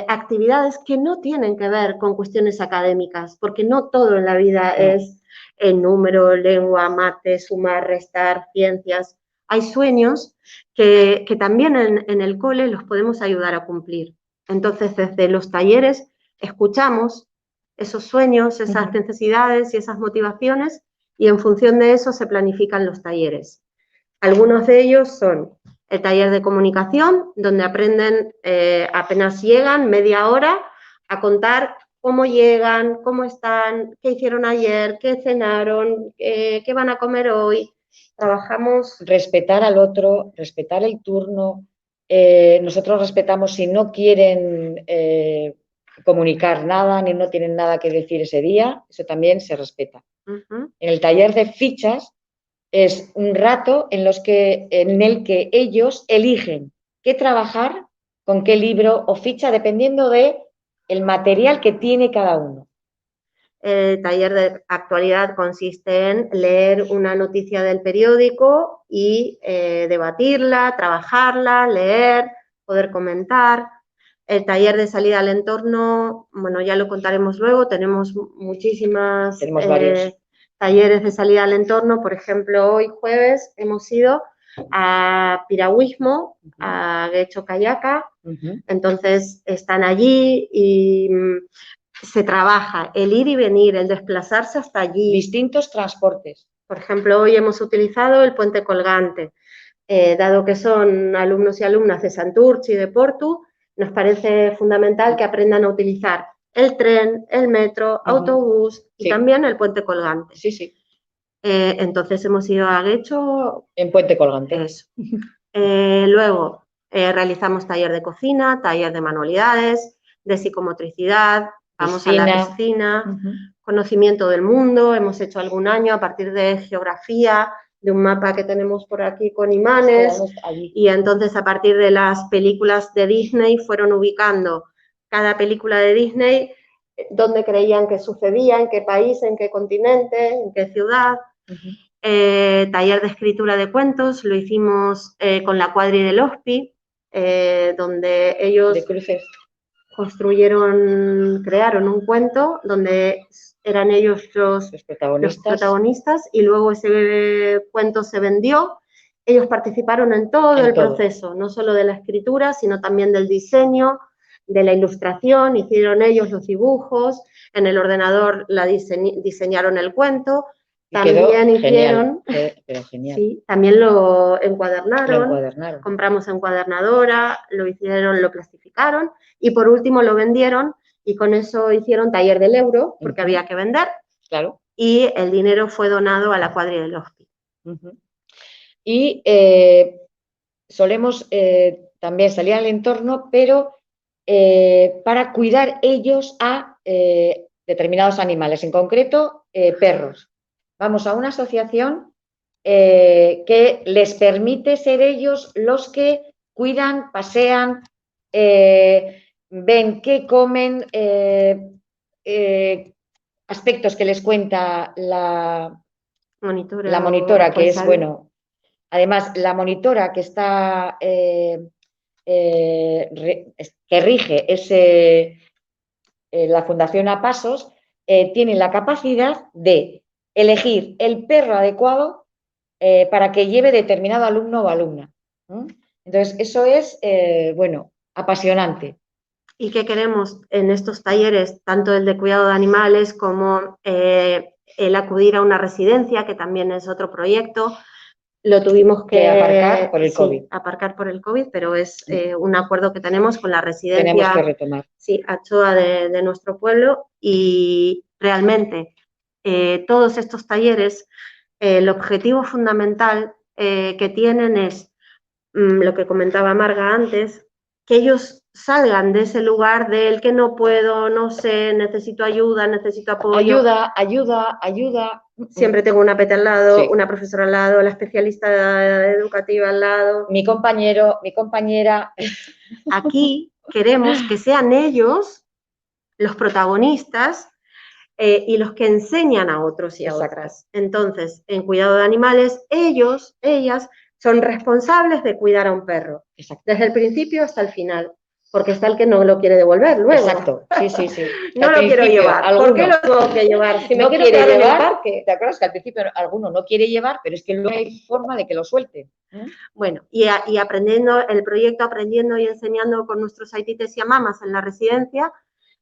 actividades que no tienen que ver con cuestiones académicas, porque no todo en la vida es el número, lengua, mate, sumar, restar, ciencias. Hay sueños que también en el cole los podemos ayudar a cumplir. Entonces, desde los talleres escuchamos esos sueños, esas necesidades y esas motivaciones, y en función de eso se planifican los talleres. Algunos de ellos son el taller de comunicación, donde aprenden, apenas llegan, media hora, a contar cómo llegan, cómo están, qué hicieron ayer, qué cenaron, qué van a comer hoy. Trabajamos... Respetar al otro, respetar el turno. Nosotros respetamos si no quieren comunicar nada ni no tienen nada que decir ese día, eso también se respeta. En el taller de fichas es un rato en el que ellos eligen qué trabajar, con qué libro o ficha, dependiendo de el material que tiene cada uno. El taller de actualidad consiste en leer una noticia del periódico y debatirla, trabajarla, leer, poder comentar. El taller de salida al entorno, bueno, ya lo contaremos luego, tenemos muchísimas talleres de salida al entorno. Por ejemplo, hoy jueves hemos ido a piragüismo, a Getxo Kayaka, entonces están allí y se trabaja el ir y venir, el desplazarse hasta allí. Distintos transportes. Por ejemplo, hoy hemos utilizado el puente colgante, dado que son alumnos y alumnas de Santurce y de Portu, nos parece fundamental que aprendan a utilizar el tren, el metro, autobús y también el puente colgante. Sí, sí. Entonces hemos ido a Getxo. En puente colgante. Eso. Luego realizamos taller de cocina, taller de manualidades, de psicomotricidad, vamos a la piscina, conocimiento del mundo, hemos hecho algún año a partir de geografía, de un mapa que tenemos por aquí con imanes, y entonces a partir de las películas de Disney fueron ubicando cada película de Disney dónde creían que sucedía, en qué país, en qué continente, en qué ciudad. Taller de escritura de cuentos, lo hicimos con la cuadri del Hospi, donde ellos crearon un cuento donde eran ellos los protagonistas, y luego ese cuento se vendió. Ellos participaron en todo el proceso, no solo de la escritura, sino también del diseño, de la ilustración, hicieron ellos los dibujos, en el ordenador diseñaron el cuento, también hicieron, genial. Sí, también lo encuadernaron, compramos encuadernadora, lo hicieron, lo plastificaron y por último lo vendieron y con eso hicieron taller del euro, porque había que vender, y el dinero fue donado a la cuadri del Hospi. Y solemos también salir al entorno, pero para cuidar ellos a determinados animales, en concreto perros. Vamos a una asociación que les permite ser ellos los que cuidan, pasean, ven qué comen, aspectos que les cuenta la monitora, que es, bueno, además la monitora que está, que rige la Fundación A Pasos, tiene la capacidad de elegir el perro adecuado para que lleve determinado alumno o alumna. Entonces, eso es, bueno, apasionante. ¿Y qué queremos en estos talleres, tanto el de cuidado de animales como el acudir a una residencia, que también es otro proyecto. Lo tuvimos que aparcar por el COVID. Aparcar por el COVID, pero es un acuerdo que tenemos con la residencia. Tenemos que retomar. Sí, Achoa de nuestro pueblo, y realmente todos estos talleres, el objetivo fundamental que tienen es lo que comentaba Marga antes, que ellos salgan de ese lugar del que no puedo, no sé, necesito ayuda, necesito apoyo. Ayuda, ayuda, ayuda. Siempre tengo una PET al lado, Sí. una profesora al lado, la especialista educativa al lado. Mi compañero, mi compañera. Aquí queremos que sean ellos los protagonistas y los que enseñan a otros y a otras. Entonces, en cuidado de animales, ellos, ellas, son responsables de cuidar a un perro. Exacto. Desde el principio hasta el final. Porque está el que no lo quiere devolver luego. Exacto, sí, sí, sí. No lo quiero llevar. Alguno, ¿Por qué lo tengo que llevar? Si no me quiero quiere quedar llevar, en el parque. ¿te acuerdas que al principio alguno no quiere llevar, pero es que no hay forma de que lo suelte? Bueno, y aprendiendo el proyecto, aprendiendo y enseñando con nuestros haitites y amamas en la residencia,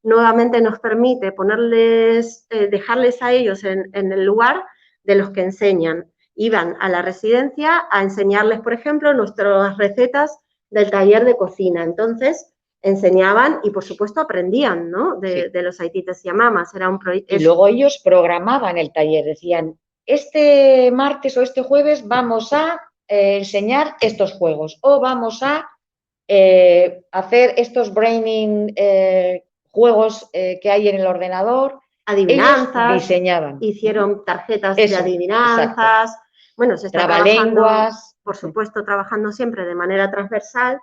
nuevamente nos permite ponerles, dejarles a ellos en el lugar de los que enseñan. Iban a la residencia a enseñarles, por ejemplo, nuestras recetas del taller de cocina. Entonces, enseñaban y, por supuesto, aprendían, ¿no? De los haitites y amamas. Era un proyecto. Y luego ellos programaban el taller, decían, este martes o este jueves vamos a enseñar estos juegos o vamos a hacer estos braining juegos que hay en el ordenador. Adivinanzas. Ellos diseñaban. Hicieron tarjetas de adivinanzas. Exacto. Bueno, se está trabajando, por supuesto, trabajando siempre de manera transversal.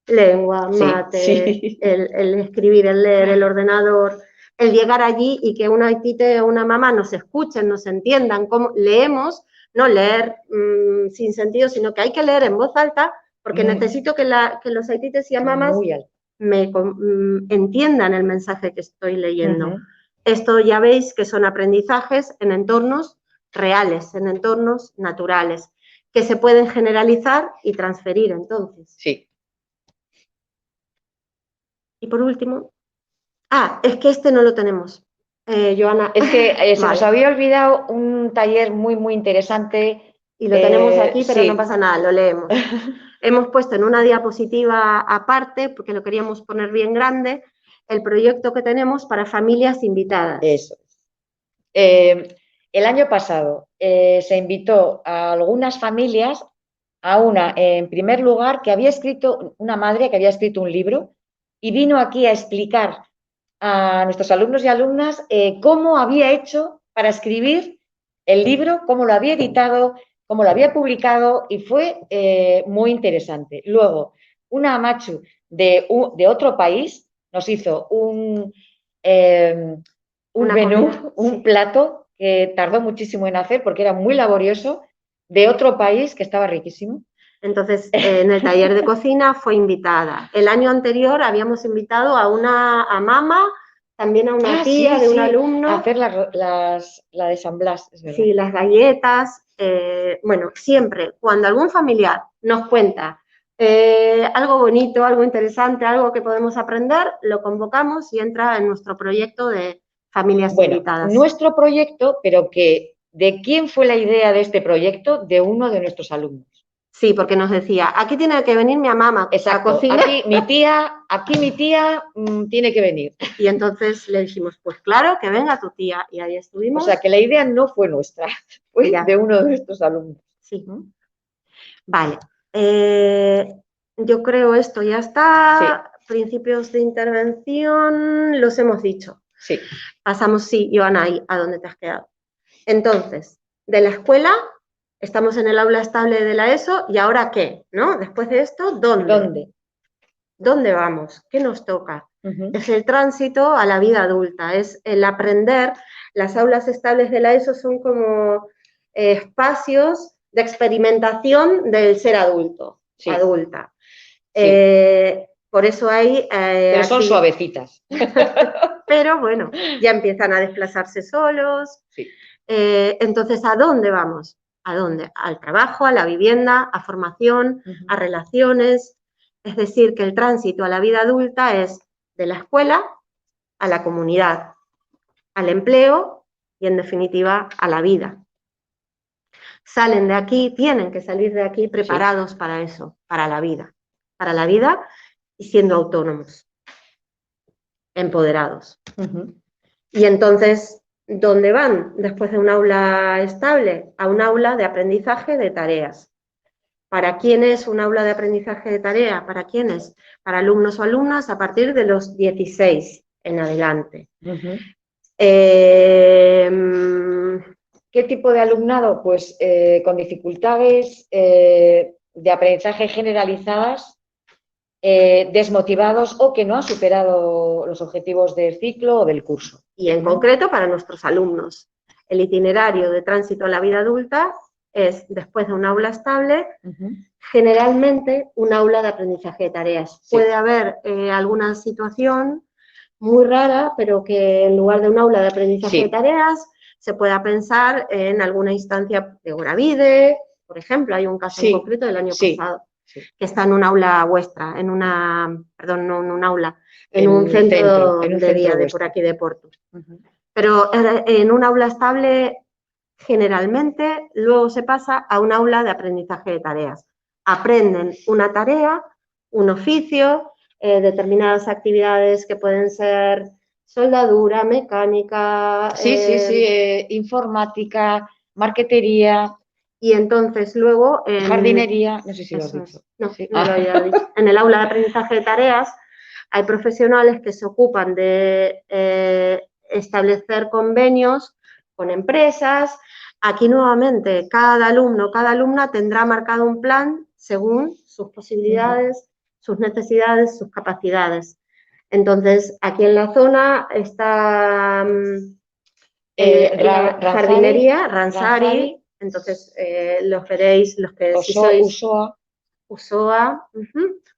Lengua, mate, sí. El escribir, el leer, el ordenador, el llegar allí y que una haitite o una mamá nos escuchen, nos entiendan cómo leemos, no leer sin sentido, sino que hay que leer en voz alta porque necesito que los haitites y mamás me entiendan el mensaje que estoy leyendo. Esto ya veis que son aprendizajes en entornos reales, en entornos naturales, que se pueden generalizar y transferir entonces. Sí. Y por último, es que este no lo tenemos, Joana. Es que se nos había olvidado un taller muy, muy interesante. Y lo tenemos aquí, pero no pasa nada, lo leemos. Hemos puesto en una diapositiva aparte, porque lo queríamos poner bien grande, el proyecto que tenemos para familias invitadas. Eso. El año pasado se invitó a algunas familias, a una, en primer lugar, que había escrito, una madre que había escrito un libro, y vino aquí a explicar a nuestros alumnos y alumnas cómo había hecho para escribir el libro, cómo lo había editado, cómo lo había publicado, y fue muy interesante. Luego, una amachu de otro país nos hizo un menú, un plato que tardó muchísimo en hacer porque era muy laborioso, de otro país que estaba riquísimo. Entonces, en el taller de cocina fue invitada. El año anterior habíamos invitado a mamá, también a una tía de un alumno. A hacer la de San Blas, es verdad. Sí, las galletas. Bueno, siempre, cuando algún familiar nos cuenta algo bonito, algo interesante, algo que podemos aprender, lo convocamos y entra en nuestro proyecto de familias invitadas. Nuestro proyecto, pero ¿de quién fue la idea de este proyecto? De uno de nuestros alumnos. Sí, porque nos decía, aquí tiene que venir mi mamá a cocinar. Aquí mi tía tiene que venir. Y entonces le dijimos, pues claro, que venga tu tía. Y ahí estuvimos. O sea, que la idea no fue nuestra, fue de uno de nuestros alumnos. Sí. Vale. Yo creo esto ya está. Sí. Principios de intervención los hemos dicho. Sí. Pasamos, Joana, ahí, a dónde te has quedado. Entonces, de la escuela... Estamos en el aula estable de la ESO, ¿y ahora qué? ¿No? Después de esto, ¿dónde? ¿Dónde vamos? ¿Qué nos toca? Es el tránsito a la vida adulta, es el aprender. Las aulas estables de la ESO son como espacios de experimentación del ser adulto, adulta. Sí. Por eso hay... Pero son suavecitas. Pero bueno, ya empiezan a desplazarse solos. Sí. Entonces, ¿a dónde vamos? ¿A dónde? Al trabajo, a la vivienda, a formación, a relaciones. Es decir, que el tránsito a la vida adulta es de la escuela a la comunidad, al empleo y, en definitiva, a la vida. Salen de aquí, tienen que salir de aquí preparados para eso, para la vida y siendo autónomos, empoderados. Y entonces, ¿dónde van después de un aula estable? A un aula de aprendizaje de tareas. ¿Para quién es un aula de aprendizaje de tarea? ¿Para quiénes? Para alumnos o alumnas a partir de los 16 en adelante. ¿Qué tipo de alumnado? Pues con dificultades de aprendizaje generalizadas, desmotivados o que no han superado los objetivos del ciclo o del curso. Y en concreto para nuestros alumnos. El itinerario de tránsito a la vida adulta es, después de un aula estable, generalmente un aula de aprendizaje de tareas. Sí. Puede haber alguna situación muy rara, pero que en lugar de un aula de aprendizaje de tareas, se pueda pensar en alguna instancia de Oravide, por ejemplo. Hay un caso en concreto del año pasado, que está en un aula vuestra, en una, perdón, no en un aula, en un centro de día de por aquí de Porto. Pero en un aula estable, generalmente, luego se pasa a un aula de aprendizaje de tareas. Aprenden una tarea, un oficio, determinadas actividades que pueden ser soldadura, mecánica... informática, marquetería... Y entonces luego... jardinería, no sé si lo has dicho. No, no lo había dicho. En el aula de aprendizaje de tareas hay profesionales que se ocupan de establecer convenios con empresas. Aquí nuevamente cada alumno, cada alumna tendrá marcado un plan según sus posibilidades, sus necesidades, sus capacidades. Entonces, aquí en la zona está la jardinería, Ransari. Entonces, los veréis, los que si sois... Usoa.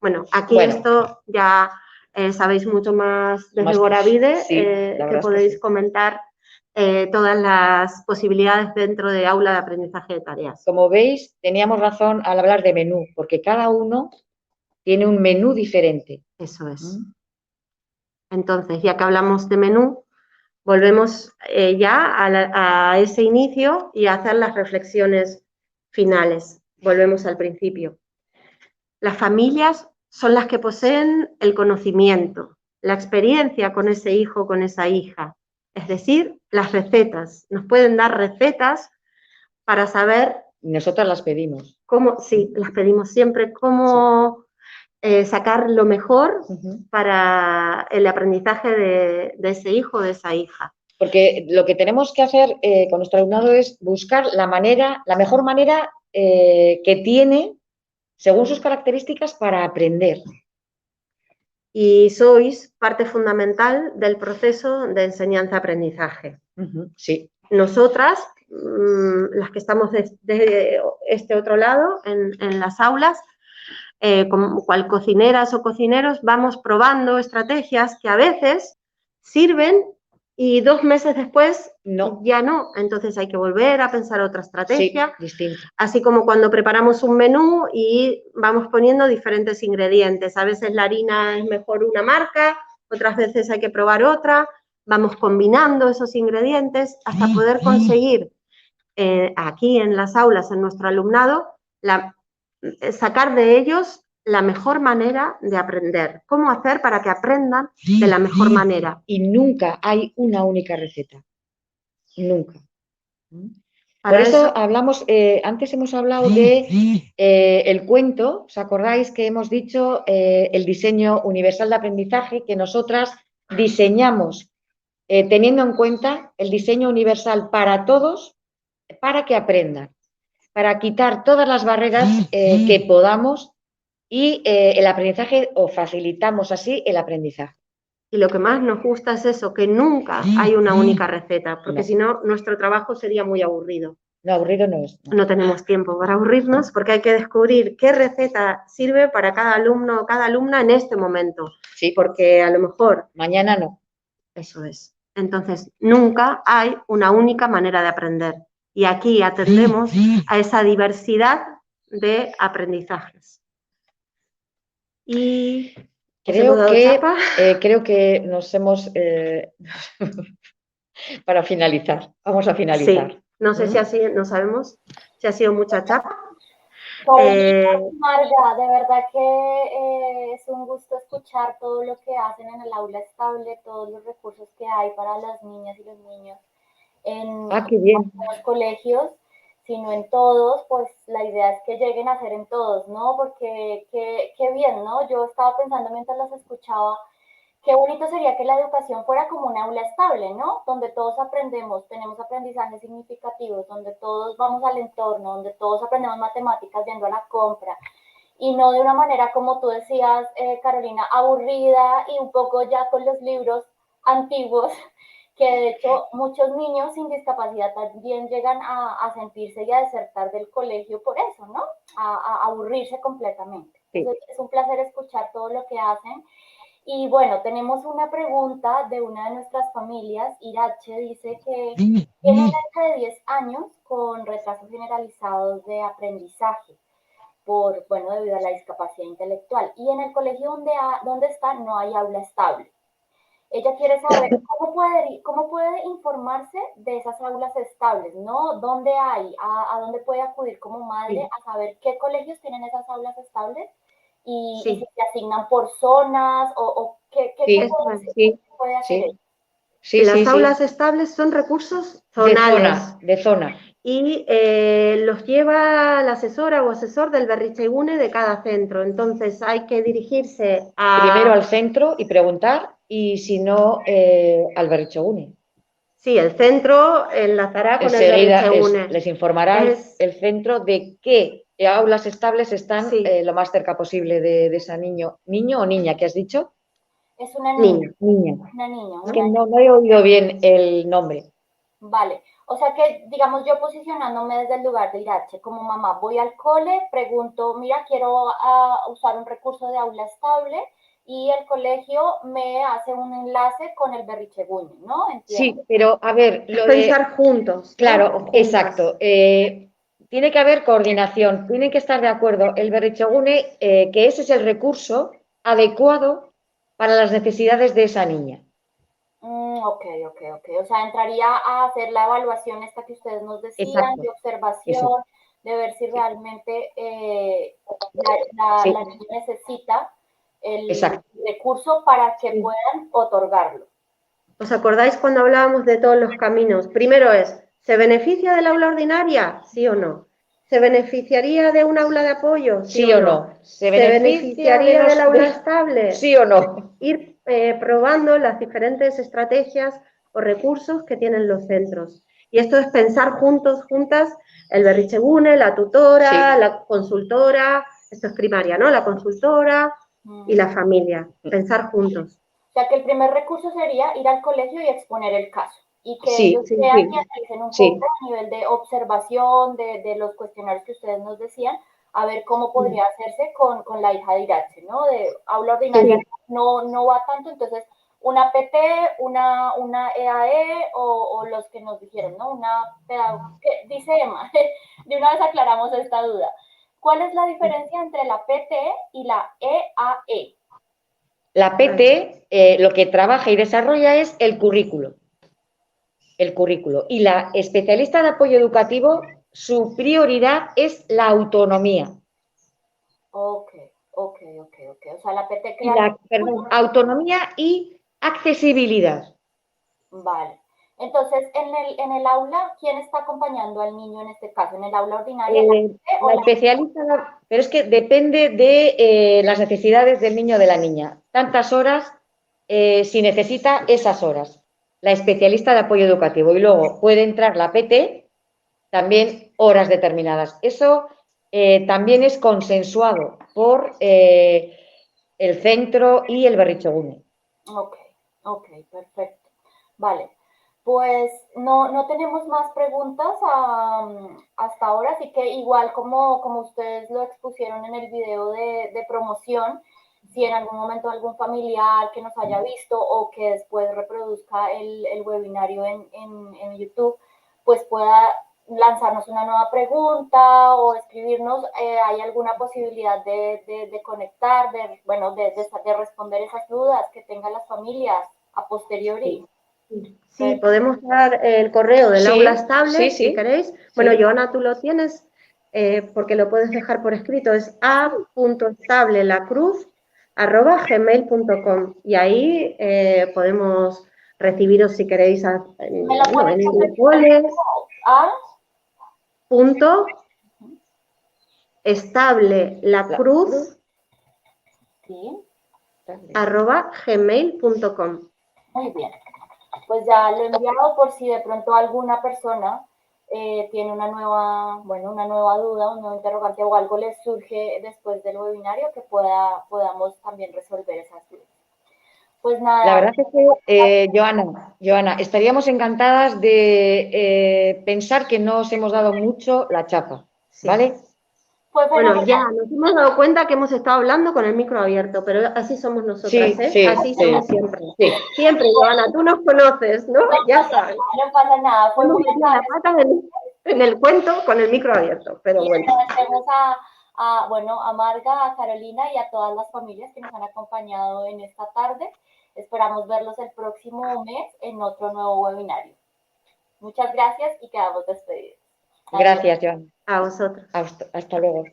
Bueno, aquí esto ya sabéis mucho más desde Oravide, que podéis comentar todas las posibilidades dentro de aula de aprendizaje de tareas. Como veis, teníamos razón al hablar de menú, porque cada uno tiene un menú diferente. Eso es. Entonces, ya que hablamos de menú, volvemos ya a ese inicio y a hacer las reflexiones finales. Volvemos al principio. Las familias son las que poseen el conocimiento, la experiencia con ese hijo, con esa hija. Es decir, las recetas. Nos pueden dar recetas para saber... Nosotras las pedimos. Cómo, sí, las pedimos siempre. Cómo sacar lo mejor para el aprendizaje de ese hijo, de esa hija. Porque lo que tenemos que hacer con nuestro alumnado es buscar la mejor manera que tiene, según sus características, para aprender. Y sois parte fundamental del proceso de enseñanza-aprendizaje. Sí. Nosotras, las que estamos de este otro lado, en las aulas, como cual cocineras o cocineros, vamos probando estrategias que a veces sirven y 2 meses después ya no. Entonces hay que volver a pensar otra estrategia. Sí, distinto. Así como cuando preparamos un menú y vamos poniendo diferentes ingredientes. A veces la harina es mejor una marca, otras veces hay que probar otra. Vamos combinando esos ingredientes hasta poder conseguir aquí en las aulas, en nuestro alumnado, sacar de ellos la mejor manera de aprender. ¿Cómo hacer para que aprendan de la mejor manera? Y nunca hay una única receta. Nunca. Por eso hablamos, antes hemos hablado de el cuento, ¿os acordáis que hemos dicho el diseño universal de aprendizaje, que nosotras diseñamos teniendo en cuenta el diseño universal para todos, para que aprendan, para quitar todas las barreras que podamos y el aprendizaje, o facilitamos así el aprendizaje. Y lo que más nos gusta es eso, que nunca hay una única receta, porque si no, nuestro trabajo sería muy aburrido. No, aburrido no es. No tenemos tiempo para aburrirnos, porque hay que descubrir qué receta sirve para cada alumno o cada alumna en este momento. Sí. Porque a lo mejor... Mañana no. Eso es. Entonces, nunca hay una única manera de aprender. Y aquí atendemos a esa diversidad de aprendizajes. Y... Creo que nos hemos para finalizar. Vamos a finalizar. Sí, no sé si ha sido, no sabemos si ha sido mucha chapa. Marga, de verdad que es un gusto escuchar todo lo que hacen en el aula estable, todos los recursos que hay para las niñas y los niños en Qué bien. los colegios, sino en todos, pues la idea es que lleguen a ser en todos, ¿no? Porque qué bien, ¿no? Yo estaba pensando mientras las escuchaba, qué bonito sería que la educación fuera como un aula estable, ¿no? Donde todos aprendemos, tenemos aprendizajes significativos, donde todos vamos al entorno, donde todos aprendemos matemáticas yendo a la compra, y no de una manera, como tú decías, Carolina, aburrida y un poco ya con los libros antiguos, que de hecho muchos niños sin discapacidad también llegan a sentirse y a desertar del colegio por eso, ¿no? A aburrirse completamente. Sí. Entonces es un placer escuchar todo lo que hacen. Y bueno, tenemos una pregunta de una de nuestras familias. Irache dice que tiene una hija de 10 años con retrasos generalizados de aprendizaje bueno, debido a la discapacidad intelectual. Y en el colegio donde está no hay aula estable. Ella quiere saber cómo puede informarse de esas aulas estables, ¿no? ¿Dónde hay? ¿A dónde puede acudir como madre a saber qué colegios tienen esas aulas estables? Y si se asignan por zonas o qué puede hacer él. Las aulas estables son recursos zonales. De zona. Y los lleva la asesora o asesor del Berrichegune de cada centro. Entonces hay que dirigirse primero al centro y preguntar, y si no, al Berrichegune. Sí, el centro enlazará con el Berrichegune. Les informará el centro de qué aulas estables están lo más cerca posible de ese niño. ¿Niño o niña? ¿Qué has dicho? Es una niña. Una niña. Es que no he oído bien el nombre. Vale, o sea que, digamos, yo posicionándome desde el lugar de Irache, como mamá, voy al cole, pregunto, mira, quiero usar un recurso de aula estable, y el colegio me hace un enlace con el Berrichegune, ¿no? ¿Entiendes? Sí, pero a ver, pensar juntos. Claro, exacto. Tiene que haber coordinación, tienen que estar de acuerdo el Berrichegune, que ese es el recurso adecuado para las necesidades de esa niña. Ok. O sea, entraría a hacer la evaluación esta que ustedes nos decían, de observación, de ver si realmente la niña necesita el recurso para que puedan otorgarlo. ¿Os acordáis cuando hablábamos de todos los caminos? Primero ¿se beneficia del aula ordinaria? ¿Sí o no? ¿Se beneficiaría de un aula de apoyo? ¿Sí o no? ¿Se beneficiaría del aula estable? ¿Sí o no? Ir probando las diferentes estrategias o recursos que tienen los centros. Y esto es pensar juntos, juntas, el Berrichegune, la tutora, la consultora, esto es primaria, ¿no? La consultora y la familia, pensar juntos. O sea, que el primer recurso sería ir al colegio y exponer el caso. Y que ellos vean y analicen un poco a nivel de observación de los cuestionarios que ustedes nos decían, a ver cómo podría hacerse con la hija de Irache, ¿no? De aula ordinaria no va tanto, entonces una PT, una EAE o los que nos dijeron, ¿no? Dice Emma, de una vez aclaramos esta duda. ¿Cuál es la diferencia entre la PT y la EAE? La PT lo que trabaja y desarrolla es el currículo. Y la especialista de apoyo educativo, su prioridad es la autonomía. Ok. O sea, la PT autonomía y accesibilidad. Vale. Entonces, en el aula, ¿quién está acompañando al niño en este caso? ¿En el aula ordinaria? La especialista, pero es que depende de las necesidades del niño o de la niña. Tantas horas, si necesita esas horas. La especialista de apoyo educativo. Y luego puede entrar la PT, también horas determinadas. Eso también es consensuado por el centro y el Berrichegune. Ok, perfecto. Vale, pues no tenemos más preguntas hasta ahora, así que igual como ustedes lo expusieron en el video de promoción, si en algún momento algún familiar que nos haya visto o que después reproduzca el webinario en YouTube, pues pueda lanzarnos una nueva pregunta o escribirnos, hay alguna posibilidad de conectar, de responder esas dudas que tengan las familias a posteriori. Sí, podemos dar el correo del Sí, aula estable, sí, si sí. queréis. Bueno, Sí. Joana, tú lo tienes, porque lo puedes dejar por escrito. Es a.establelacruz@gmail.com y ahí podemos recibiros si queréis ¿Me lo bueno, pones en por miércoles. ¿Ah? Punto establelacruz Sí, @gmail.com. muy bien. Pues ya lo he enviado por si de pronto alguna persona tiene una nueva, bueno, una nueva duda, un nuevo interrogante o algo les surge después del webinario que podamos también resolver esas dudas. Pues La nada. verdad es que, Joana, estaríamos encantadas de pensar que no os hemos dado mucho la chapa, Sí. ¿vale? Pues Bueno, ya nos hemos dado cuenta que hemos estado hablando con el micro abierto, pero así somos nosotras, Sí, ¿eh? sí, Así sí, somos siempre. sí. Siempre, Joana, tú nos conoces, ¿no? Ya sabes. No pasa nada, fue Hemos muy metido la pata en el cuento con el micro abierto, pero y bueno. agradecemos bueno, a Marga, a Carolina y a todas las familias que nos han acompañado en esta tarde. Esperamos verlos el próximo mes en otro nuevo webinario. Muchas gracias y quedamos despedidos. Adiós. Gracias, Joana. A vosotros. Hasta luego.